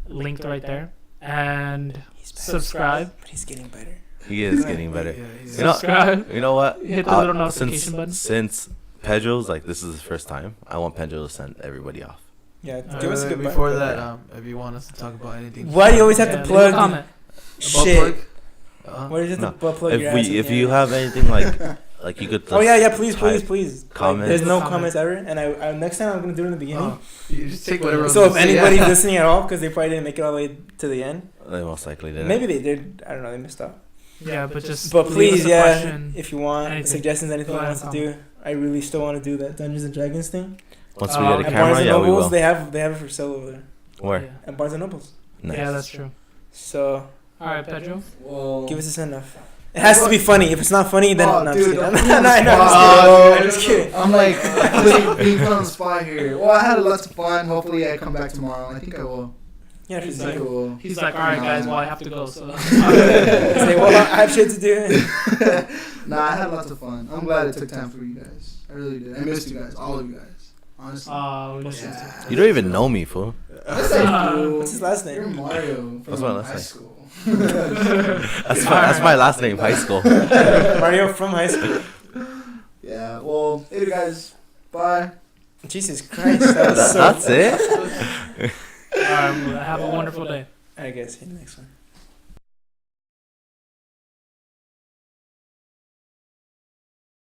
linked right there, and He's better. subscribe. But he's getting better. He is getting better. Yeah, he's You know, Subscribe. you know what? Hit the little notification button. Since Pedro's like this is his first time, I want Pedro to send everybody off. Yeah, give us a good before bite. that, if you want us to talk about anything. Why do you always have Yeah, to leave a plug comment. shit? Uh, Why do you have No. to butt plug your If ass in if here? you have anything like you could. Oh yeah, please, type please. comments. There's no Comment. comments ever, and I next time I'm gonna do it in the beginning. you just take whatever. So if I'm saying, anybody's yeah. listening at all, because they probably didn't make it all the way to the end, They most likely didn't. maybe they did. I don't know. They missed out. Yeah, but just But leave please, us a yeah, question. if you want anything. suggestions, anything Go you ahead want to do, I really still want to do that Dungeons and Dragons thing. Once we get a At At camera, Barnes and yeah, we Nobles, will. they have it for sale over there. Where? Yeah. At Barnes and Nobles. Nice. Yeah, that's true. So All right, Pedro. Well, give us a send off. It has to be funny. If it's not funny, then Oh, no, I'm dude, just don't kidding. put me on the No, spot. I'm just kidding. I'm like being put on the spot here. Well, I had lots of fun. Hopefully, I come back tomorrow. I think I will. Yeah, if He's you I think I will. He's like, all right, guys. Well, I have to go. So. say, well, I have shit to do. Nah, I had lots of fun. I'm glad it took time for you guys. I really did. I missed you guys, all of you guys. Honestly. We missed you too. Yeah. You don't even know me, fool. That's like cool. What's his last You're name? Mario from What's my last high name? school. That's my last name, high school. Mario from high school. Yeah. Well, later, guys. Bye. Jesus Christ, that was so. That's it. All right, have a wonderful day. Alright, guys, see you in the next one.